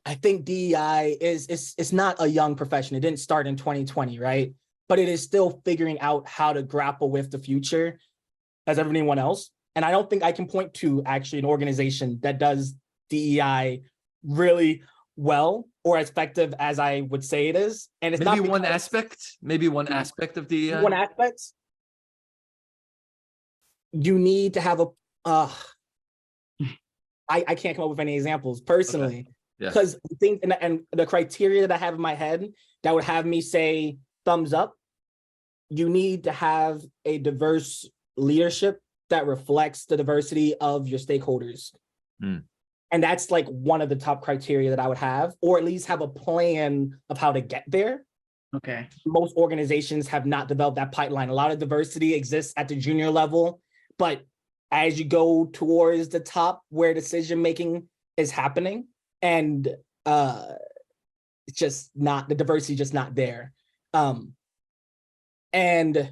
DEI it's not a young profession. It didn't start in 2020, right? But it is still figuring out how to grapple with the future as everyone else. And I don't think I can point to actually an organization that does DEI really well or as effective as I would say it is. And it's maybe not one aspect of DEI. One aspect. You need to have I can't come up with any examples personally, because the thing and the criteria that I have in my head that would have me say thumbs up, you need to have a diverse leadership that reflects the diversity of your stakeholders. And that's like one of the top criteria that I would have, or at least have a plan of how to get there. Okay. Most organizations have not developed that pipeline. A lot of diversity exists at the junior level, but as you go towards the top where decision-making is happening, and it's just not, the diversity just not there. And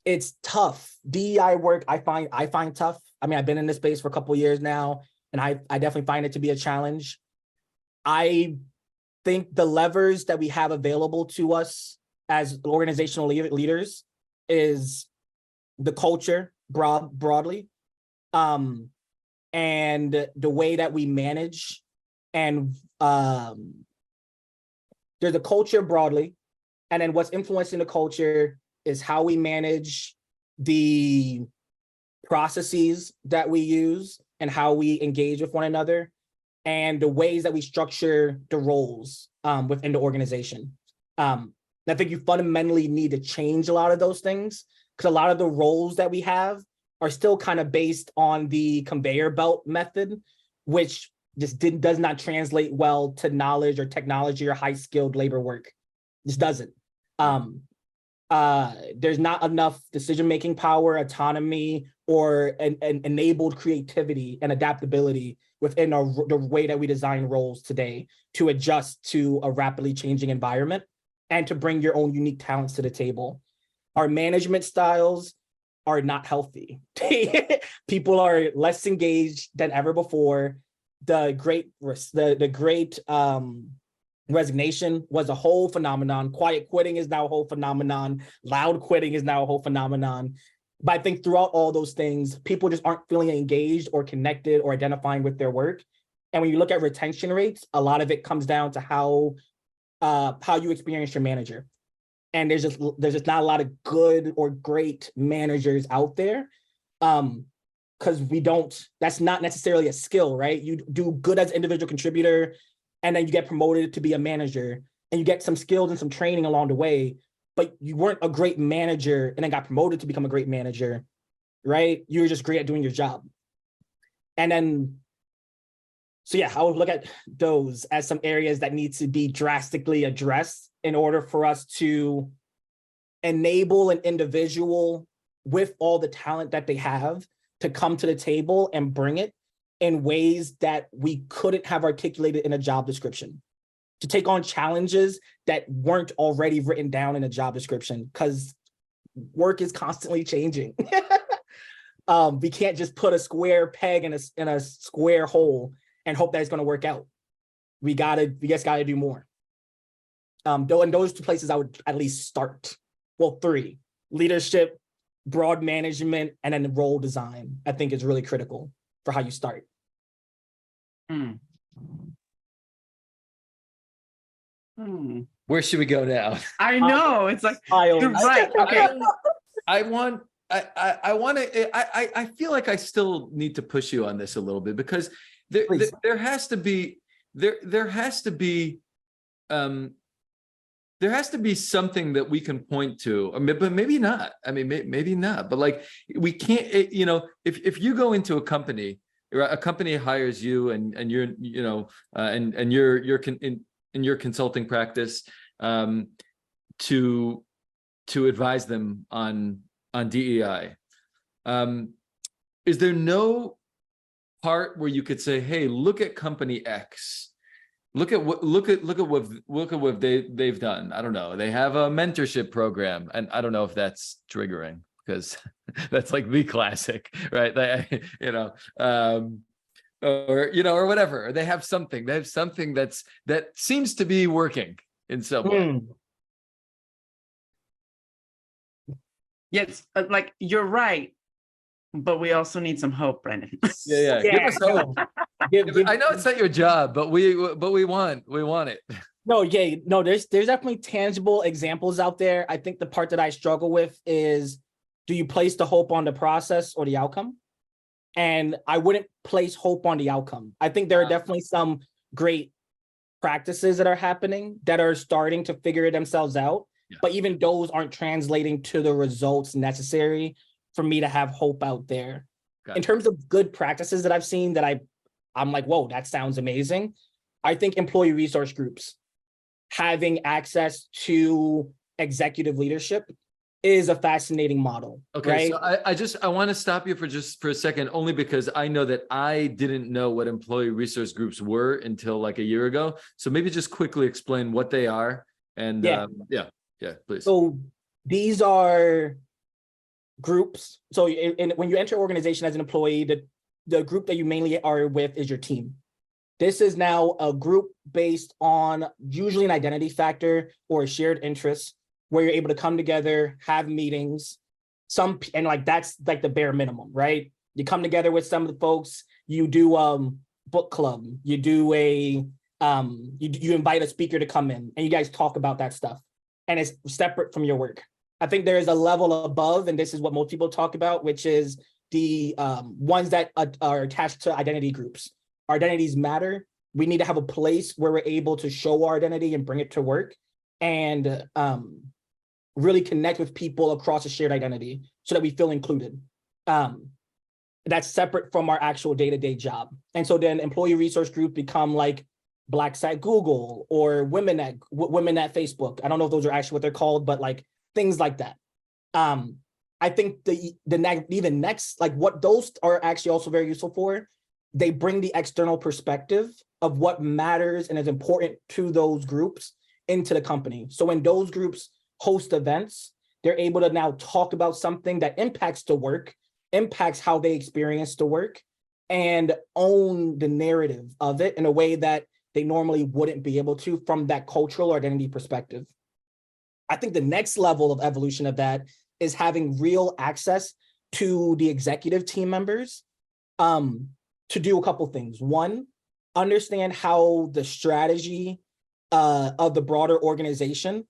it's tough. DEI work, I find tough. I mean, I've been in this space for a couple of years now, and I definitely find it to be a challenge. I think the levers that we have available to us as organizational leaders is the culture broadly, and the way that we manage. And there's a culture broadly, and then what's influencing the culture is how we manage the processes that we use and how we engage with one another, and the ways that we structure the roles within the organization. I think you fundamentally need to change a lot of those things, because a lot of the roles that we have are still kind of based on the conveyor belt method, which just does not translate well to knowledge or technology or high-skilled labor work. Just doesn't. There's not enough decision-making power, autonomy, or an enabled creativity and adaptability within the way that we design roles today to adjust to a rapidly changing environment and to bring your own unique talents to the table. Our management styles are not healthy. People are less engaged than ever before. The great resignation was a whole phenomenon. Quiet quitting is now a whole phenomenon. Loud quitting is now a whole phenomenon. But I think throughout all those things, people just aren't feeling engaged or connected or identifying with their work. And when you look at retention rates, a lot of it comes down to how you experience your manager. And there's just not a lot of good or great managers out there. Because that's not necessarily a skill, right? You do good as an individual contributor, and then you get promoted to be a manager, and you get some skills and some training along the way, but you weren't a great manager and then got promoted to become a great manager, right? You were just great at doing your job. And then, so yeah, I would look at those as some areas that need to be drastically addressed in order for us to enable an individual with all the talent that they have to come to the table and bring it in ways that we couldn't have articulated in a job description, to take on challenges that weren't already written down in a job description, because work is constantly changing. We can't just put a square peg in a square hole and hope that it's going to work out. We just gotta do more. Though in those two places, I would at least start. Well, 3: leadership, broad management, and then role design, I think is really critical for how you start. Where should we go now? I know, it's like, you're right. Okay. I feel like I still need to push you on this a little bit, because there has to be something that we can point to, but maybe not. I mean, maybe not. But like, we can't. If you go into a company hires you, and you're, and you're in your consulting practice, to advise them on DEI. Is there no part where you could say, hey, look at company X, look at what they've done? I don't know, they have a mentorship program, and I don't know if that's triggering, because that's like the classic, right? Or whatever. Or they have something that seems to be working in some way. Yes, like, you're right, but we also need some hope, Brandon. Yeah. Give us hope. I know it's not your job, but we want it. No, there's definitely tangible examples out there. I think the part that I struggle with is, do you place the hope on the process or the outcome? And I wouldn't place hope on the outcome. I think there are definitely some great practices that are happening that are starting to figure themselves out. Yeah. But even those aren't translating to the results necessary for me to have hope out there. In terms of good practices that I've seen that I'm like, whoa, that sounds amazing. I think employee resource groups having access to executive leadership is a fascinating model. Okay, right? So I want to stop you for a second, only because I know that I didn't know what employee resource groups were until like a year ago. So maybe just quickly explain what they are. And yeah, please. So these are groups. So when you enter an organization as an employee, the group that you mainly are with is your team. This is now a group based on usually an identity factor or a shared interest, where you're able to come together, have meetings, and like that's like the bare minimum, right? You come together with some of the folks, you do book club, you do you invite a speaker to come in, and you guys talk about that stuff, and it's separate from your work. I think there is a level above, and this is what most people talk about, which is the ones that are attached to identity groups. Our identities matter. We need to have a place where we're able to show our identity and bring it to work, and really connect with people across a shared identity so that we feel included. That's separate from our actual day-to-day job. And so then employee resource groups become like Blacks at Google or women at Facebook. I don't know if those are actually what they're called, but like things like that. I think the next, like what those are actually also very useful for, they bring the external perspective of what matters and is important to those groups into the company. So when those groups host events, they're able to now talk about something that impacts the work, impacts how they experience the work, and own the narrative of it in a way that they normally wouldn't be able to from that cultural or identity perspective. I think the next level of evolution of that is having real access to the executive team members to do a couple things. One, understand how the strategy of the broader organization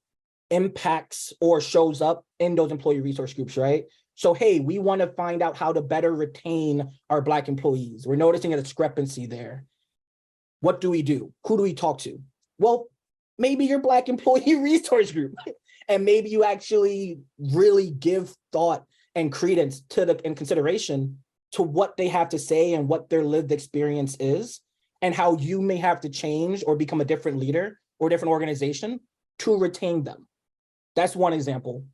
impacts or shows up in those employee resource groups, right? So, hey, we want to find out how to better retain our Black employees. We're noticing a discrepancy there. What do we do? Who do we talk to? Well, maybe your Black employee resource group. And maybe you actually really give thought and credence to and consideration to what they have to say and what their lived experience is, and how you may have to change or become a different leader or a different organization to retain them. That's one example.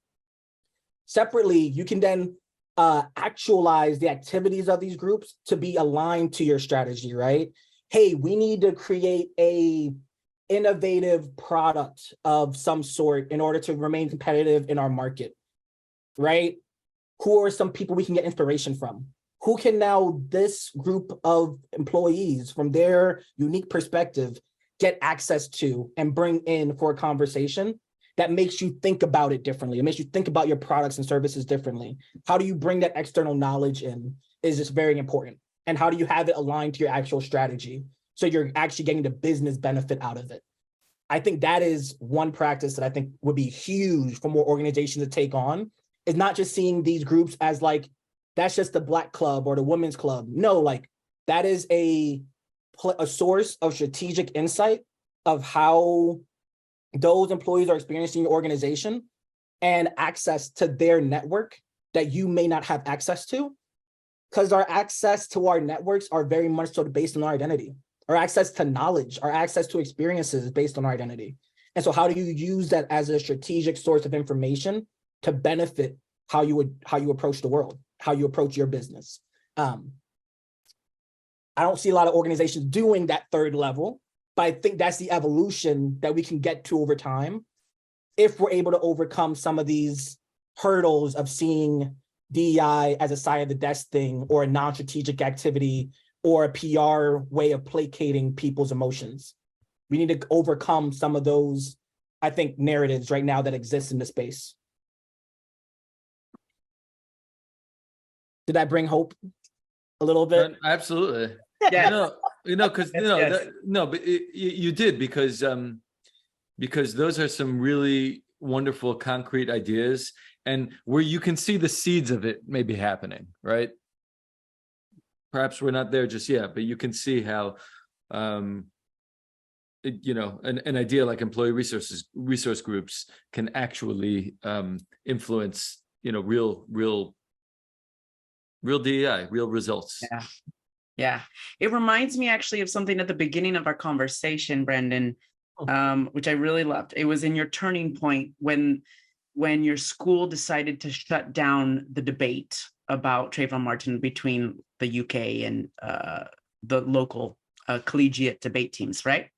Separately, you can then actualize the activities of these groups to be aligned to your strategy, right? Hey, we need to create a innovative product of some sort in order to remain competitive in our market, right? Who are some people we can get inspiration from? Who can now this group of employees from their unique perspective get access to and bring in for a conversation that makes you think about it differently? It makes you think about your products and services differently. How do you bring that external knowledge in is just very important. And how do you have it aligned to your actual strategy so you're actually getting the business benefit out of it? I think that is one practice that I think would be huge for more organizations to take on, is not just seeing these groups as like, that's just the Black club or the women's club. No, like that is a source of strategic insight of how those employees are experiencing your organization and access to their network that you may not have access to, because our access to our networks are very much so based on our identity. Our access to knowledge, our access to experiences is based on our identity. And so how do you use that as a strategic source of information to benefit how you approach the world, how you approach your business? I don't see a lot of organizations doing that third level, but I think that's the evolution that we can get to over time if we're able to overcome some of these hurdles of seeing DEI as a side of the desk thing or a non-strategic activity or a PR way of placating people's emotions. We need to overcome some of those, I think, narratives right now that exist in the space. Did I bring hope a little bit? Absolutely. Yeah. Because Yes. but you did, because those are some really wonderful concrete ideas, and where you can see the seeds of it maybe happening, right? Perhaps we're not there just yet, but you can see how, an idea like employee resource groups can actually influence, real DEI, real results. Yeah. Yeah. It reminds me actually of something at the beginning of our conversation, Brandon, which I really loved. It was in your turning point when your school decided to shut down the debate about Trayvon Martin between the UK and the local collegiate debate teams, right?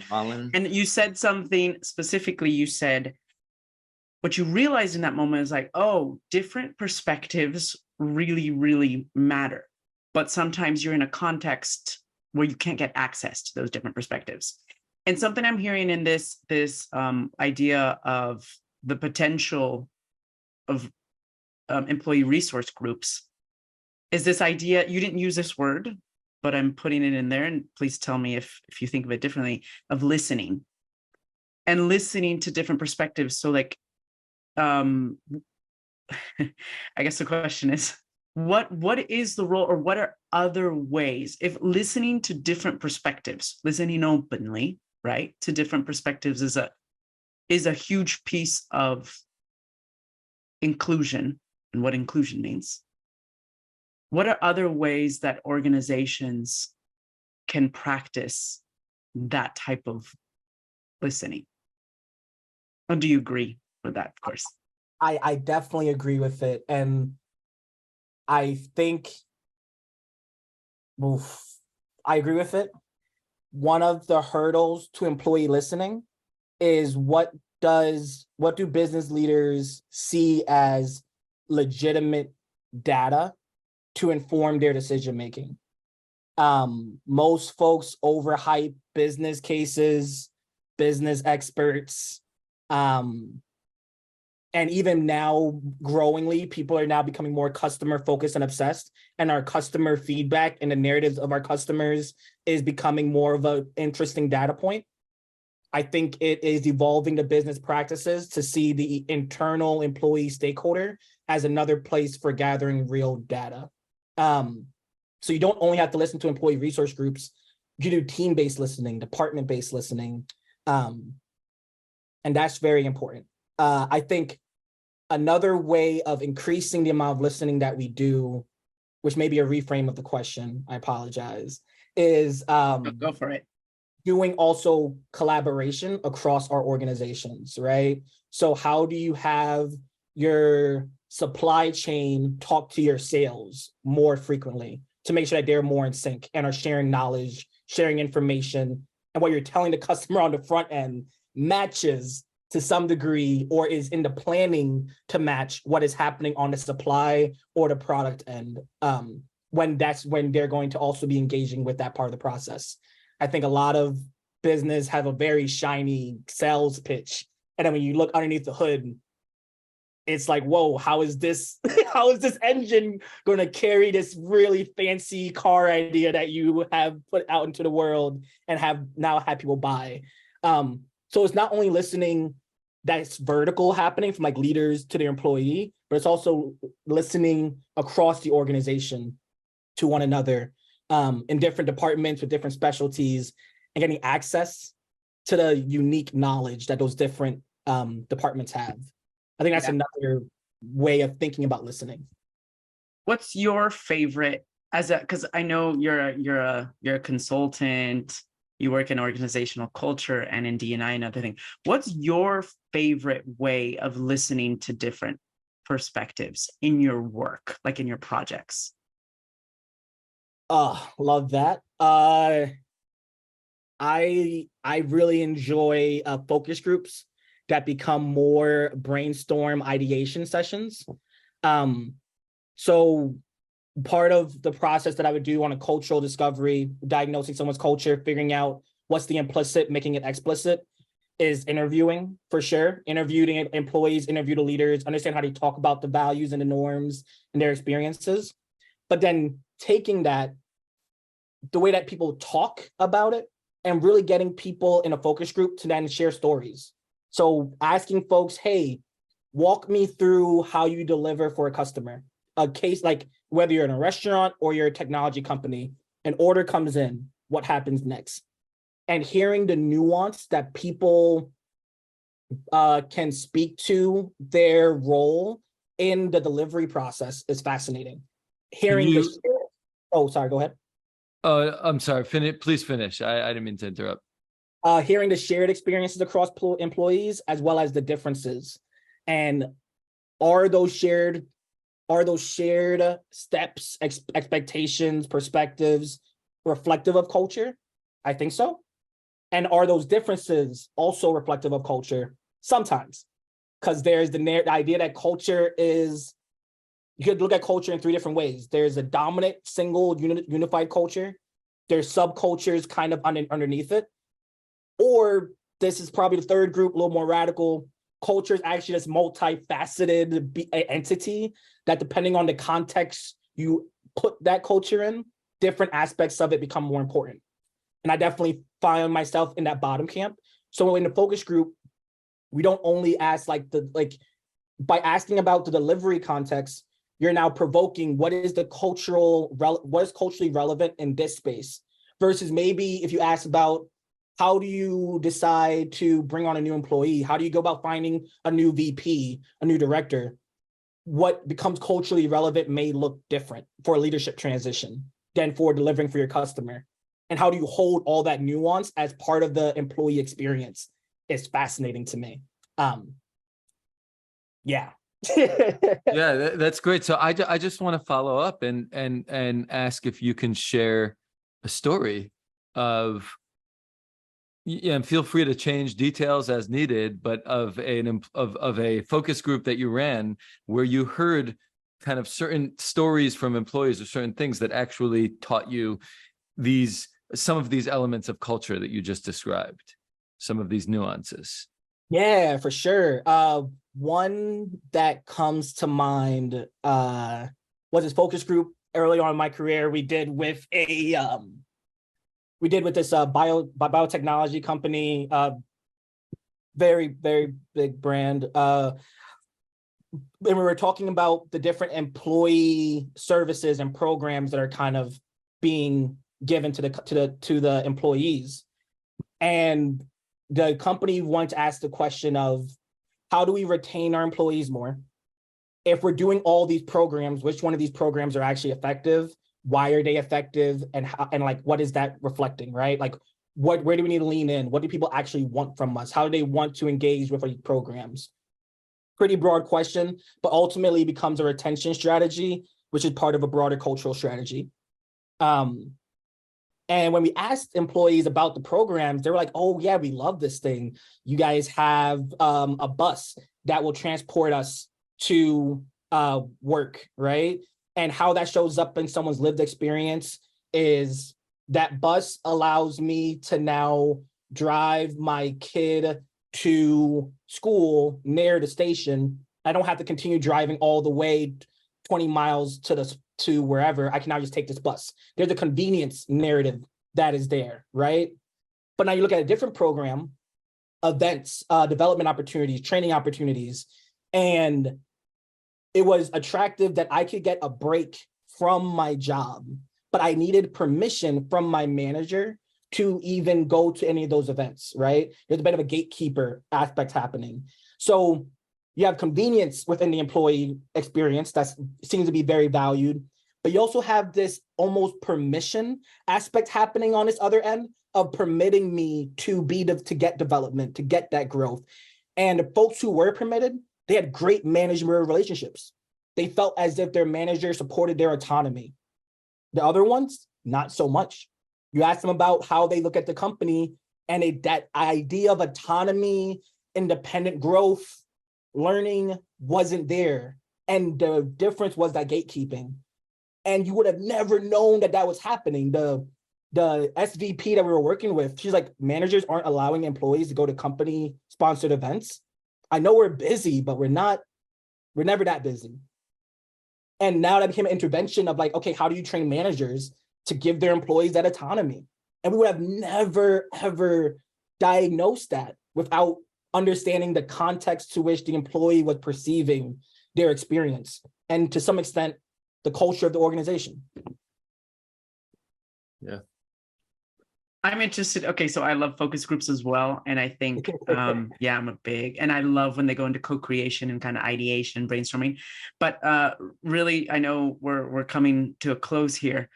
Holland. And you said something specifically, you said, what you realized in that moment is like, oh, different perspectives really, really matter. But sometimes you're in a context where you can't get access to those different perspectives. And something I'm hearing in this idea of the potential of employee resource groups is this idea, you didn't use this word, but I'm putting it in there, and please tell me if you think of it differently, of listening and listening to different perspectives. So like, I guess the question is, what is the role, or what are other ways, if listening to different perspectives, listening openly, right, to different perspectives is a huge piece of inclusion and what inclusion means. What are other ways that organizations can practice that type of listening? Or do you agree with that, of course? I definitely agree with it. And I think, I agree with it. One of the hurdles to employee listening is what do business leaders see as legitimate data to inform their decision making? Most folks overhype business cases, business experts, and even now, growingly, people are now becoming more customer focused and obsessed. And our customer feedback and the narratives of our customers is becoming more of an interesting data point. I think it is evolving the business practices to see the internal employee stakeholder as another place for gathering real data. So you don't only have to listen to employee resource groups, you do team-based listening, department-based listening, and that's very important. I think another way of increasing the amount of listening that we do, which may be a reframe of the question, I apologize, is Go for it. doing also collaboration across our organizations, right? So how do you have your supply chain talk to your sales more frequently to make sure that they're more in sync and are sharing knowledge, sharing information, and what you're telling the customer on the front end matches to some degree or is in the planning to match what is happening on the supply or the product end, when they're going to also be engaging with that part of the process. I think a lot of business have a very shiny sales pitch. And then when you look underneath the hood, it's like, whoa, how is this engine going to carry this really fancy car idea that you have put out into the world and have now had people buy? So it's not only listening that's vertical happening from like leaders to their employee, but it's also listening across the organization to one another, in different departments with different specialties, and getting access to the unique knowledge that those different departments have. I think that's another way of thinking about listening. What's your favorite, because I know you're a consultant, you work in organizational culture and in D&I and other thing. What's your favorite way of listening to different perspectives in your work, like in your projects? Love that. I really enjoy focus groups that become more brainstorm ideation sessions. So part of the process that I would do on a cultural discovery, diagnosing someone's culture, figuring out what's the implicit, making it explicit, is interviewing, for sure. Interviewing employees, interview the leaders, understand how they talk about the values and the norms and their experiences. But then taking that, the way that people talk about it, and really getting people in a focus group to then share stories. So asking folks, hey, walk me through how you deliver for a customer. A case like whether you're in a restaurant or you're a technology company, an order comes in, what happens next? And hearing the nuance that people can speak to their role in the delivery process is fascinating. Hearing oh, sorry, go ahead. Oh, I'm sorry. Please finish. I didn't mean to interrupt. Hearing the shared experiences across employees as well as the differences, and are those shared steps, expectations, perspectives reflective of culture? I think so. And are those differences also reflective of culture? Sometimes, because there's the idea that culture is, you could look at culture in three different ways. There's a dominant, single, unified culture. There's subcultures kind of underneath it. Or this is probably the third group, a little more radical. Culture is actually this multifaceted entity that, depending on the context you put that culture in, different aspects of it become more important. And I definitely find myself in that bottom camp. So in the focus group, we don't only ask by asking about the delivery context, you're now provoking what is culturally relevant in this space, versus maybe if you ask about how do you decide to bring on a new employee, how do you go about finding a new VP, a new director, what becomes culturally relevant may look different for a leadership transition than for delivering for your customer. And how do you hold all that nuance as part of the employee experience is fascinating to me. Yeah. Yeah, that's great. So I just want to follow up and ask if you can share a story of, yeah, and feel free to change details as needed, but of a focus group that you ran where you heard kind of certain stories from employees or certain things that actually taught you some of these elements of culture that you just described, some of these nuances. Yeah, for sure. One that comes to mind was this focus group early on in my career. We did with this biotechnology company, very, very big brand. And we were talking about the different employee services and programs that are kind of being given to the employees. And the company wanted to ask the question of, how do we retain our employees more? If we're doing all these programs, which one of these programs are actually effective? Why are they effective? And how, and like, what is that reflecting, right? Like, where do we need to lean in? What do people actually want from us? How do they want to engage with these programs? Pretty broad question, but ultimately becomes a retention strategy, which is part of a broader cultural strategy. And when we asked employees about the programs, they were like, oh yeah, we love this thing. You guys have a bus that will transport us to work, right? And how that shows up in someone's lived experience is that bus allows me to now drive my kid to school near the station. I don't have to continue driving all the way 20 miles to wherever. I can now just take this bus. There's a convenience narrative that is there, right? But now you look at a different program, events, development opportunities, training opportunities, and it was attractive that I could get a break from my job, but I needed permission from my manager to even go to any of those events, right? There's a bit of a gatekeeper aspect happening. So you have convenience within the employee experience that seems to be very valued, but you also have this almost permission aspect happening on this other end of permitting me to get development, to get that growth. And the folks who were permitted, they had great managerial relationships. They felt as if their manager supported their autonomy. The other ones, not so much. You ask them about how they look at the company, and that idea of autonomy, independent growth, learning wasn't there. And the difference was that gatekeeping. And you would have never known that was happening. The SVP that we were working with, she's like, managers aren't allowing employees to go to company sponsored events. I know we're busy, but we're never that busy. And now that became an intervention of like, okay, how do you train managers to give their employees that autonomy? And we would have never, ever diagnosed that without understanding the context to which the employee was perceiving their experience. And to some extent, the culture of the organization. Yeah. I'm interested. Okay, so I love focus groups as well. And I think, yeah, and I love when they go into co-creation and kind of ideation, brainstorming. But really, I know we're coming to a close here.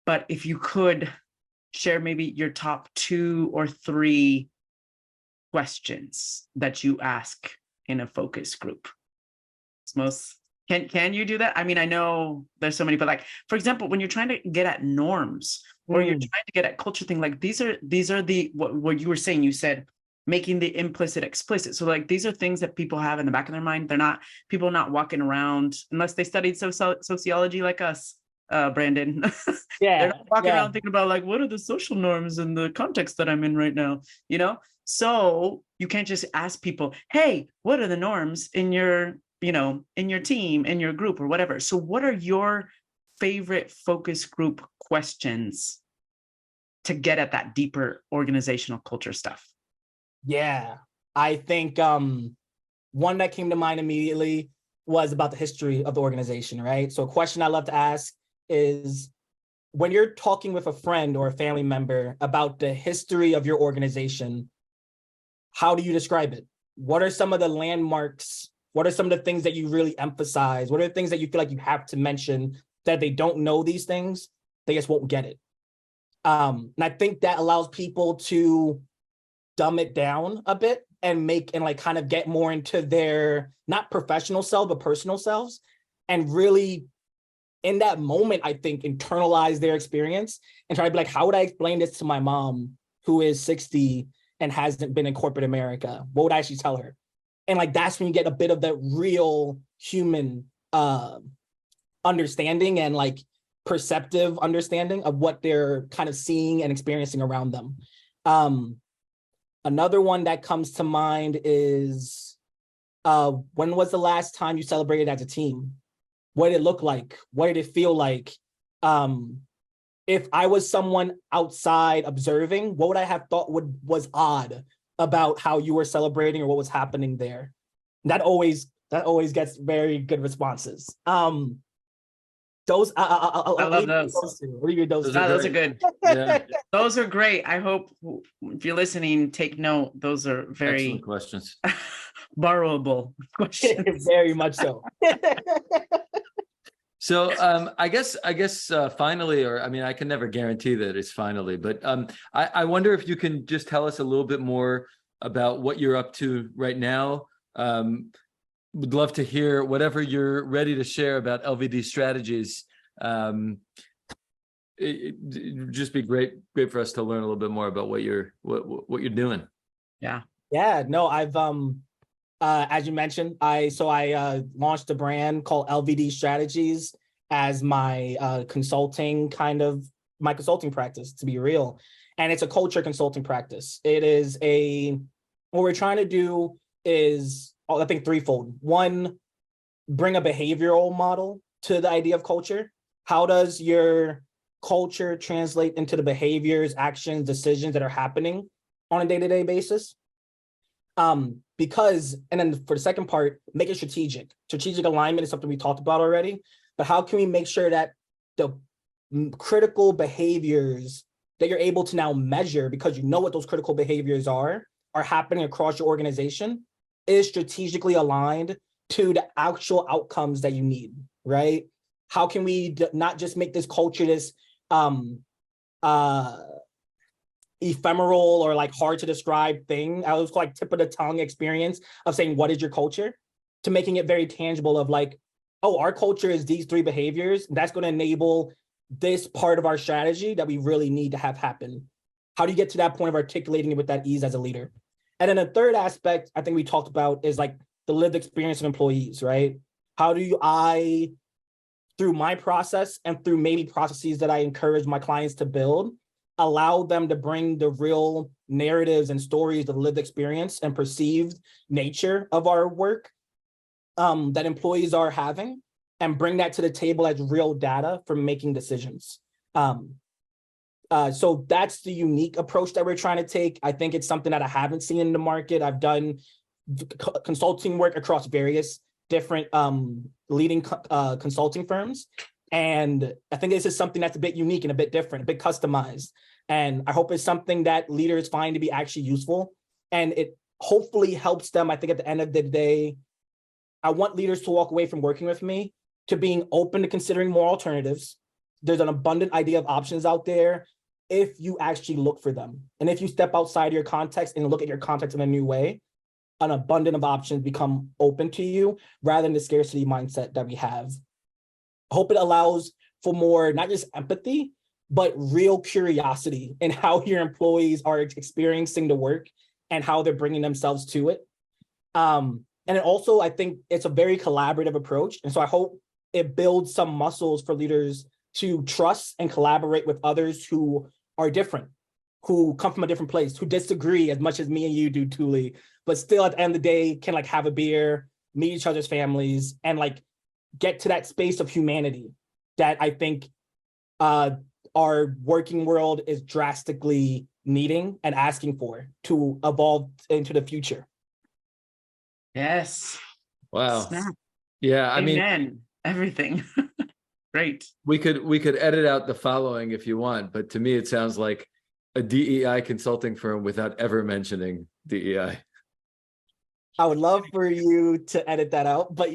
But if you could share maybe your top 2 or 3 questions that you ask in a focus group. Can you do that? I mean, I know there's so many, but like, for example, when you're trying to get at norms or you're trying to get at culture thing, like these are what you were saying, you said, making the implicit explicit. So like, these are things that people have in the back of their mind. People are not walking around unless they studied sociology like us, Brandon. Yeah. They're not walking around thinking about like, what are the social norms in the context that I'm in right now? You know? So you can't just ask people, hey, what are the norms in your team, in your group or whatever. So what are your favorite focus group questions to get at that deeper organizational culture stuff? Yeah, I think one that came to mind immediately was about the history of the organization, right? So a question I love to ask is, when you're talking with a friend or a family member about the history of your organization, how do you describe it? What are some of the landmarks? What are some of the things that you really emphasize? What are the things that you feel like you have to mention that they don't know these things? They just won't get it. And I think that allows people to dumb it down a bit and like kind of get more into their not professional self, but personal selves, and really in that moment, I think, internalize their experience and try to be like, how would I explain this to my mom who is 60 and hasn't been in corporate America? What would I actually tell her? And like, that's when you get a bit of that real human understanding and like perceptive understanding of what they're kind of seeing and experiencing around them. Another one that comes to mind is, when was the last time you celebrated as a team? What did it look like? What did it feel like? If I was someone outside observing, what would I have thought was odd about how you were celebrating or what was happening there? That always gets very good responses. Those I love those. What are your those? Those are good. Yeah. Those are great. I hope if you're listening, take note. Those are very Excellent questions. borrowable questions. Very much so. So I guess finally, or I mean, I can never guarantee that it's finally, but I wonder if you can just tell us a little bit more about what you're up to right now. Would love to hear whatever you're ready to share about LVD Strategies. It'd just be great for us to learn a little bit more about what you're doing. Yeah. Yeah. No, I've as you mentioned, I launched a brand called LVD Strategies as my consulting practice, to be real. And it's a culture consulting practice. It is what we're trying to do is, I think, threefold. One, bring a behavioral model to the idea of culture. How does your culture translate into the behaviors, actions, decisions that are happening on a day-to-day basis? Because, and then for the second part, make it strategic. Strategic alignment is something we talked about already, but how can we make sure that the critical behaviors that you're able to now measure, because you know what those critical behaviors are happening across your organization, is strategically aligned to the actual outcomes that you need, right? How can we not just make this culture this ephemeral or like hard to describe thing? I was like tip of the tongue experience of saying, what is your culture? To making it very tangible of like, oh, our culture is these three behaviors. That's going to enable this part of our strategy that we really need to have happen. How do you get to that point of articulating it with that ease as a leader? And then the third aspect I think we talked about is like the lived experience of employees, right? How do I, through my process and through maybe processes that I encourage my clients to build, allow them to bring the real narratives and stories of lived experience and perceived nature of our work that employees are having, and bring that to the table as real data for making decisions. So that's the unique approach that we're trying to take. I think it's something that I haven't seen in the market. I've done consulting work across various different leading consulting firms. And I think this is something that's a bit unique and a bit different, a bit customized. And I hope it's something that leaders find to be actually useful. And it hopefully helps them. I think at the end of the day, I want leaders to walk away from working with me to being open to considering more alternatives. There's an abundant idea of options out there if you actually look for them. And if you step outside your context and look at your context in a new way, an abundance of options become open to you rather than the scarcity mindset that we have. I hope it allows for more, not just empathy, but real curiosity in how your employees are experiencing the work and how they're bringing themselves to it. And also, I think it's a very collaborative approach. And so I hope it builds some muscles for leaders to trust and collaborate with others who are different, who come from a different place, who disagree as much as me and you do, Thule, but still at the end of the day can like have a beer, meet each other's families, and like get to that space of humanity that I think our working world is drastically needing and asking for to evolve into the future. Yes. Wow. Snap. Yeah, I mean, Amen. Everything. Great. we could edit out the following if you want, but to me it sounds like a DEI consulting firm without ever mentioning DEI. I would love for you to edit that out, but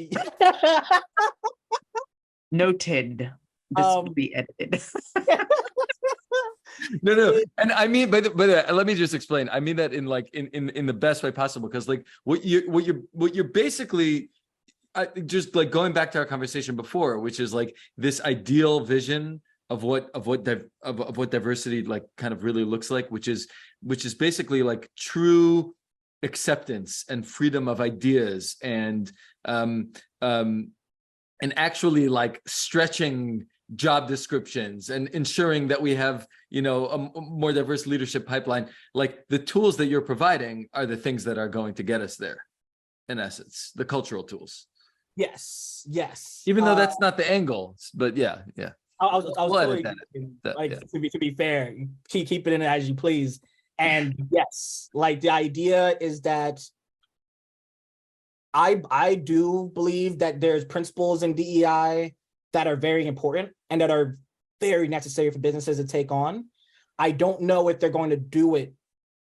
Noted. This will Um, be edited. No, and I mean, but let me just explain. I mean that in like in the best way possible, because like what you're basically just like going back to our conversation before, which is like this ideal vision of what diversity like kind of really looks like, which is basically like true acceptance and freedom of ideas and actually like stretching job descriptions and ensuring that we have, you know, a more diverse leadership pipeline. Like the tools that you're providing are the things that are going to get us there, in essence, the cultural tools. yes. Even though that's not the angle, but yeah. I was We'll edit totally that, like yeah. to be fair, keep it in as you please. And yes, like the idea is that I do believe that there's principles in DEI that are very important and that are very necessary for businesses to take on. I don't know if they're going to do it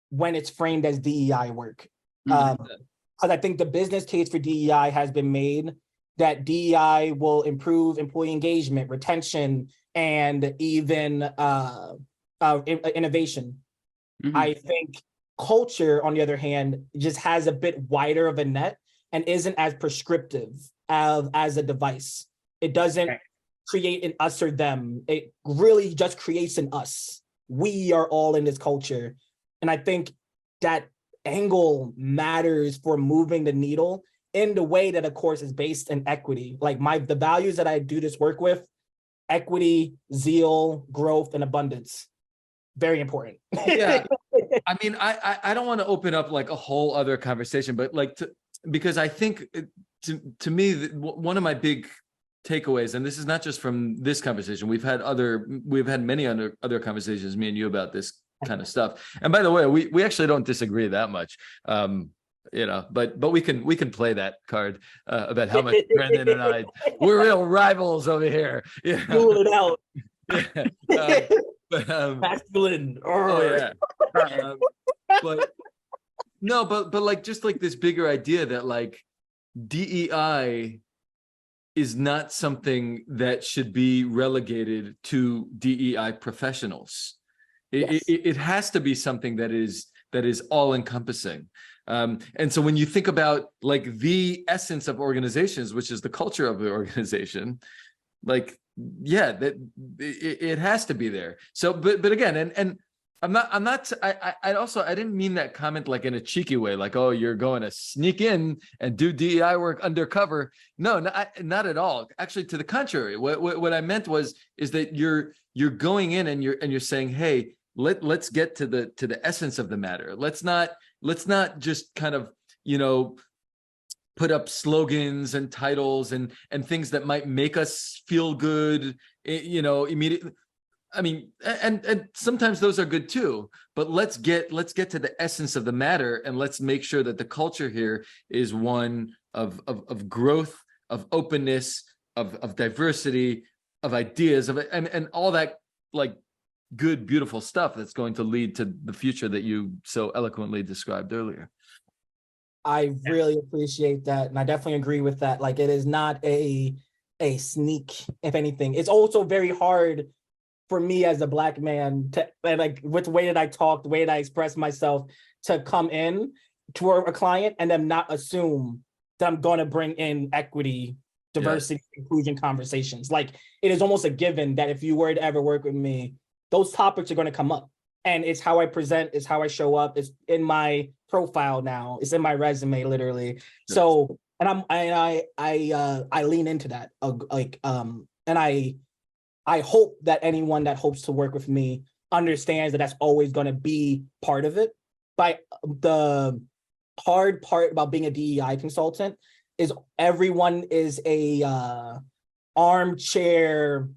when it's framed as DEI work. Because I think the business case for DEI has been made that DEI will improve employee engagement, retention, and even innovation. I think culture, on the other hand, just has a bit wider of a net and isn't as prescriptive as a device. It doesn't create an us or them. It really just creates an us. We are all in this culture. And I think that angle matters for moving the needle in the way that, of course, is based in equity. Like the values that I do this work with, equity, zeal, growth, and abundance. Very important. Yeah. I mean, I don't want to open up like a whole other conversation, but like because I think to me, one of my big takeaways, and this is not just from this conversation, we've had many other conversations, me and you, about this kind of stuff. And by the way, we actually don't disagree that much. You know, but we can play that card about how much Brandon and I, we're real rivals over here. Yeah. Duel it out. Yeah. Masculine. Oh yeah. But no, but like just like this bigger idea that like DEI is not something that should be relegated to DEI professionals. It has to be something that is all encompassing. And so when you think about like the essence of organizations, which is the culture of the organization, like, yeah, that it has to be there. So, but again, and I didn't mean that comment like in a cheeky way, like, oh, you're going to sneak in and do DEI work undercover. No, not at all. Actually, to the contrary, what I meant is that you're going in and you're saying, hey, let's get to the essence of the matter. Let's not just kind of, you know, put up slogans and titles and things that might make us feel good, you know, immediately. I mean, and sometimes those are good too, but let's get to the essence of the matter, and let's make sure that the culture here is one of growth, of openness, of diversity, of ideas, and all that like good, beautiful stuff that's going to lead to the future that you so eloquently described earlier. I really appreciate that. And I definitely agree with that. Like, it is not a sneak, if anything. It's also very hard for me as a Black man to, like, with the way that I talk, the way that I express myself, to come in to a client and then not assume that I'm going to bring in equity, diversity, inclusion conversations. Like, it is almost a given that if you were to ever work with me, those topics are going to come up. And it's how I present, it's how I show up. It's in my profile now. It's in my resume, literally. Yes. So, and I lean into that. And I hope that anyone that hopes to work with me understands that that's always going to be part of it. But the hard part about being a DEI consultant is everyone is a armchair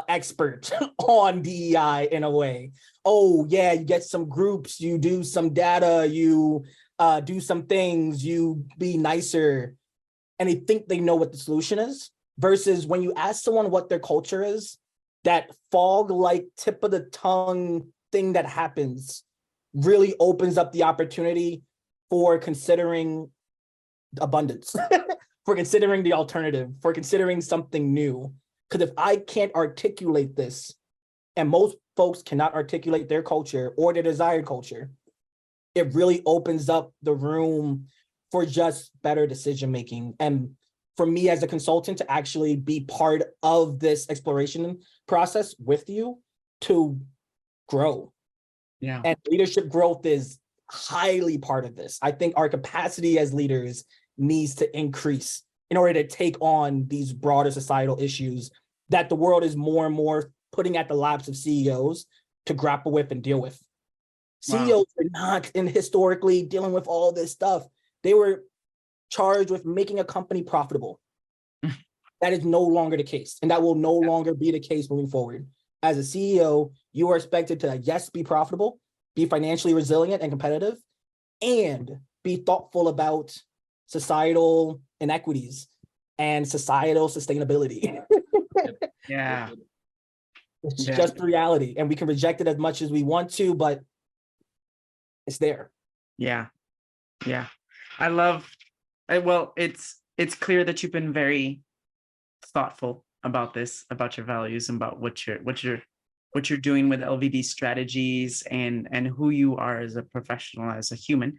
expert on DEI in a way. Oh yeah, you get some groups, you do some data, you do some things, you be nicer. and they think they know what the solution is, versus when you ask someone what their culture is, that fog-like tip of the tongue thing that happens really opens up the opportunity for considering abundance, for considering the alternative, for considering something new. Because if I can't articulate this, and most folks cannot articulate their culture or their desired culture, it really opens up the room for just better decision making. And for me as a consultant to actually be part of this exploration process with you to grow. Yeah. And leadership growth is highly part of this. I think our capacity as leaders needs to increase in order to take on these broader societal issues that the world is more and more putting at the laps of CEOs to grapple with and deal with. Wow. CEOs were not historically dealing with all this stuff. They were charged with making a company profitable. That is no longer the case, and that will no longer be the case moving forward. As a CEO, you are expected to, yes, be profitable, be financially resilient and competitive, and be thoughtful about societal inequities and societal sustainability. Yeah. It's just the reality, and we can reject it as much as we want to, but it's there. Yeah. Yeah. Well, it's clear that you've been very thoughtful about this, about your values, and about what you're doing with LVD Strategies and who you are as a professional, as a human.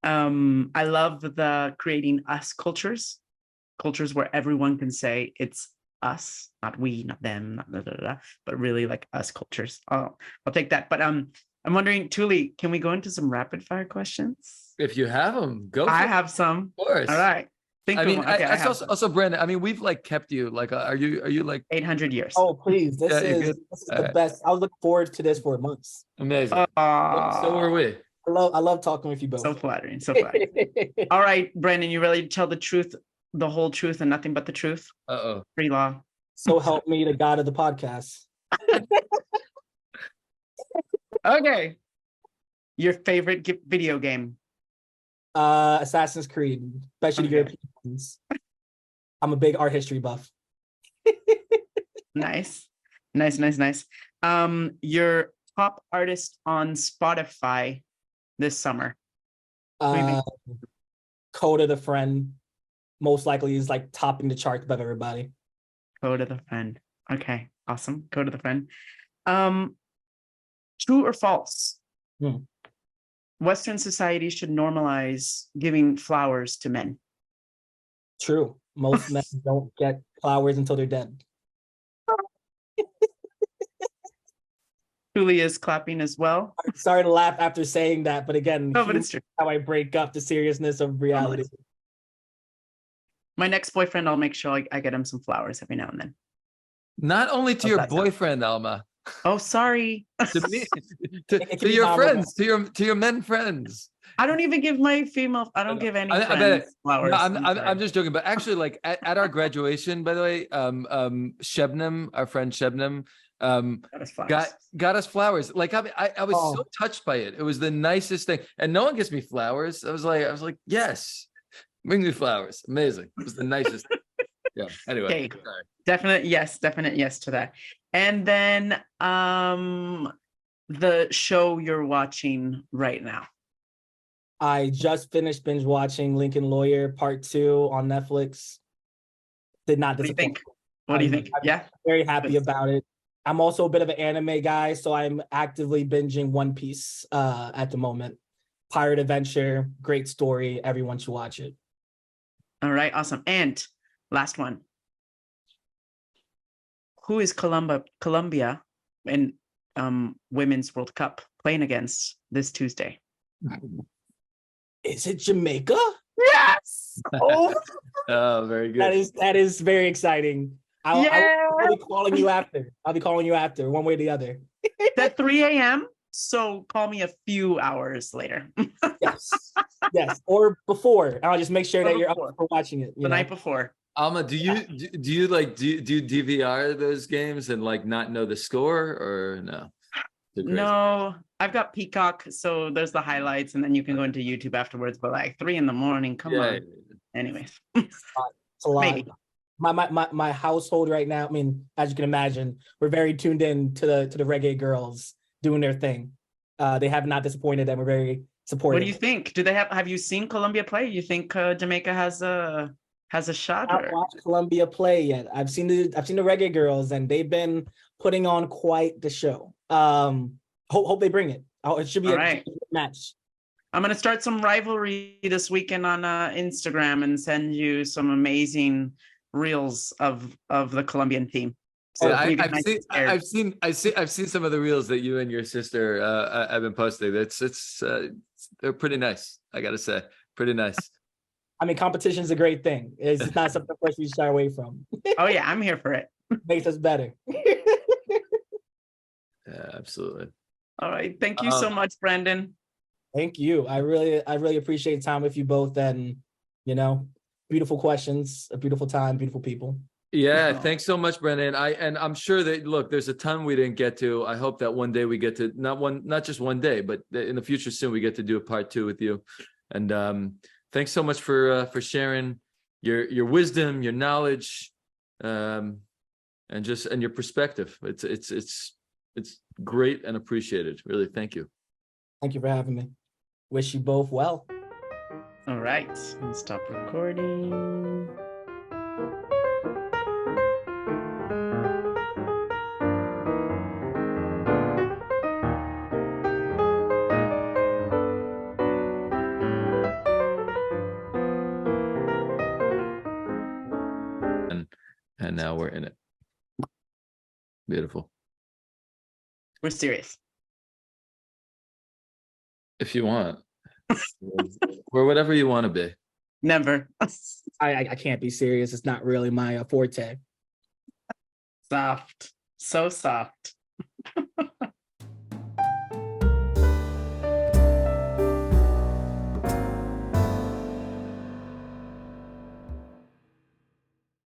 I love the creating us cultures where everyone can say it's us, not we, not them, not blah, blah, blah, but really like us cultures. I'll take that. But I'm wondering, Tuli, can we go into some rapid fire questions? If you have them, go. I have some. Of course. All right. I mean, also Brandon. I mean, we've like kept you like. Are you like 800 years? Oh, please! This Yeah, is the best. I was looking forward to this for months. amazing? So were we. I love talking with you both. So flattering. So flattering. All right, Brandon, you ready to tell the truth, the whole truth, and nothing but the truth? Uh-oh. Free law. So help me, the God of the podcast. Okay. Your favorite video game? Assassin's Creed, especially the European ones. I'm a big art history buff. Nice. Your top artist on Spotify this summer? Coda the Friend, most likely is like topping the charts above everybody. Coda the Friend. Okay, awesome. Coda the Friend. True or false? Western society should normalize giving flowers to men. True. Most men don't get flowers until they're dead. Julia's clapping as well. I'm sorry to laugh after saying that, but again, No, but it's true. How I break up the seriousness of reality. My next boyfriend, I'll make sure I get him some flowers every now and then. Not only to your boyfriend, Alma. Oh, sorry. To me, to your friends, to your men friends. I don't even give my female. I don't give any friends flowers. No, I'm just joking. But actually, like at our graduation, by the way, Shebnem, our friend Shebnem, got us flowers. Like I was so touched by it. It was the nicest thing, and no one gets me flowers. I was like, yes, bring me flowers. Amazing. It was the nicest thing. Yeah. Anyway, okay. Definite yes to that. And then the show you're watching right now. I just finished binge watching Lincoln Lawyer Part 2 on Netflix. Did not disappoint. What do you think? I'm very happy about it. I'm also a bit of an anime guy, so I'm actively binging One Piece at the moment. Pirate Adventure, great story. Everyone should watch it. All right, awesome. And last one. Who is Colombia in Women's World Cup playing against this Tuesday? Is it Jamaica? Yes. Oh, very good. That is very exciting. I'll be calling you after. I'll be calling you after, one way or the other. It's at 3 a.m. So call me a few hours later. Yes, or before. And I'll just make sure that you're up for watching it. The night before. Alma, do you DVR those games and like not know the score or no? No, I've got Peacock, so there's the highlights, and then you can go into YouTube afterwards. But like 3 a.m, come on. Anyways, It's a lot. maybe. My household right now, I mean, as you can imagine, we're very tuned in to the reggae girls doing their thing. They have not disappointed, and we're very supportive. What do you think? Do they have you seen Colombia play? You think Jamaica has a shot? I haven't watched Colombia play yet. I've seen the reggae girls, and they've been putting on quite the show. Hope they bring it. Oh, it should be a match. I'm gonna start some rivalry this weekend on Instagram and send you some amazing reels of the Colombian team. So I've seen some of the reels that you and your sister have been posting. They're pretty nice. I gotta say, pretty nice. I mean, competition is a great thing. It's not something for us to shy away from. Oh yeah, I'm here for it. Makes us better. Yeah, absolutely. All right, thank you so much, Brandon. Thank you. I really appreciate time with you both, and beautiful questions, a beautiful time, beautiful people. Yeah, thanks so much, Brandon. I'm sure that, look, there's a ton we didn't get to. I hope that one day we get to not just one day, but in the future soon we get to do a part 2 with you. And thanks so much for sharing your wisdom, your knowledge, and your perspective. It's great and appreciated. Really, thank you. Thank you for having me. Wish you both well. All right, let's stop recording. And now we're in it. Beautiful. We're serious. If you want. Or whatever you want to be. Never. I can't be serious. It's not really my forte. Soft. So soft.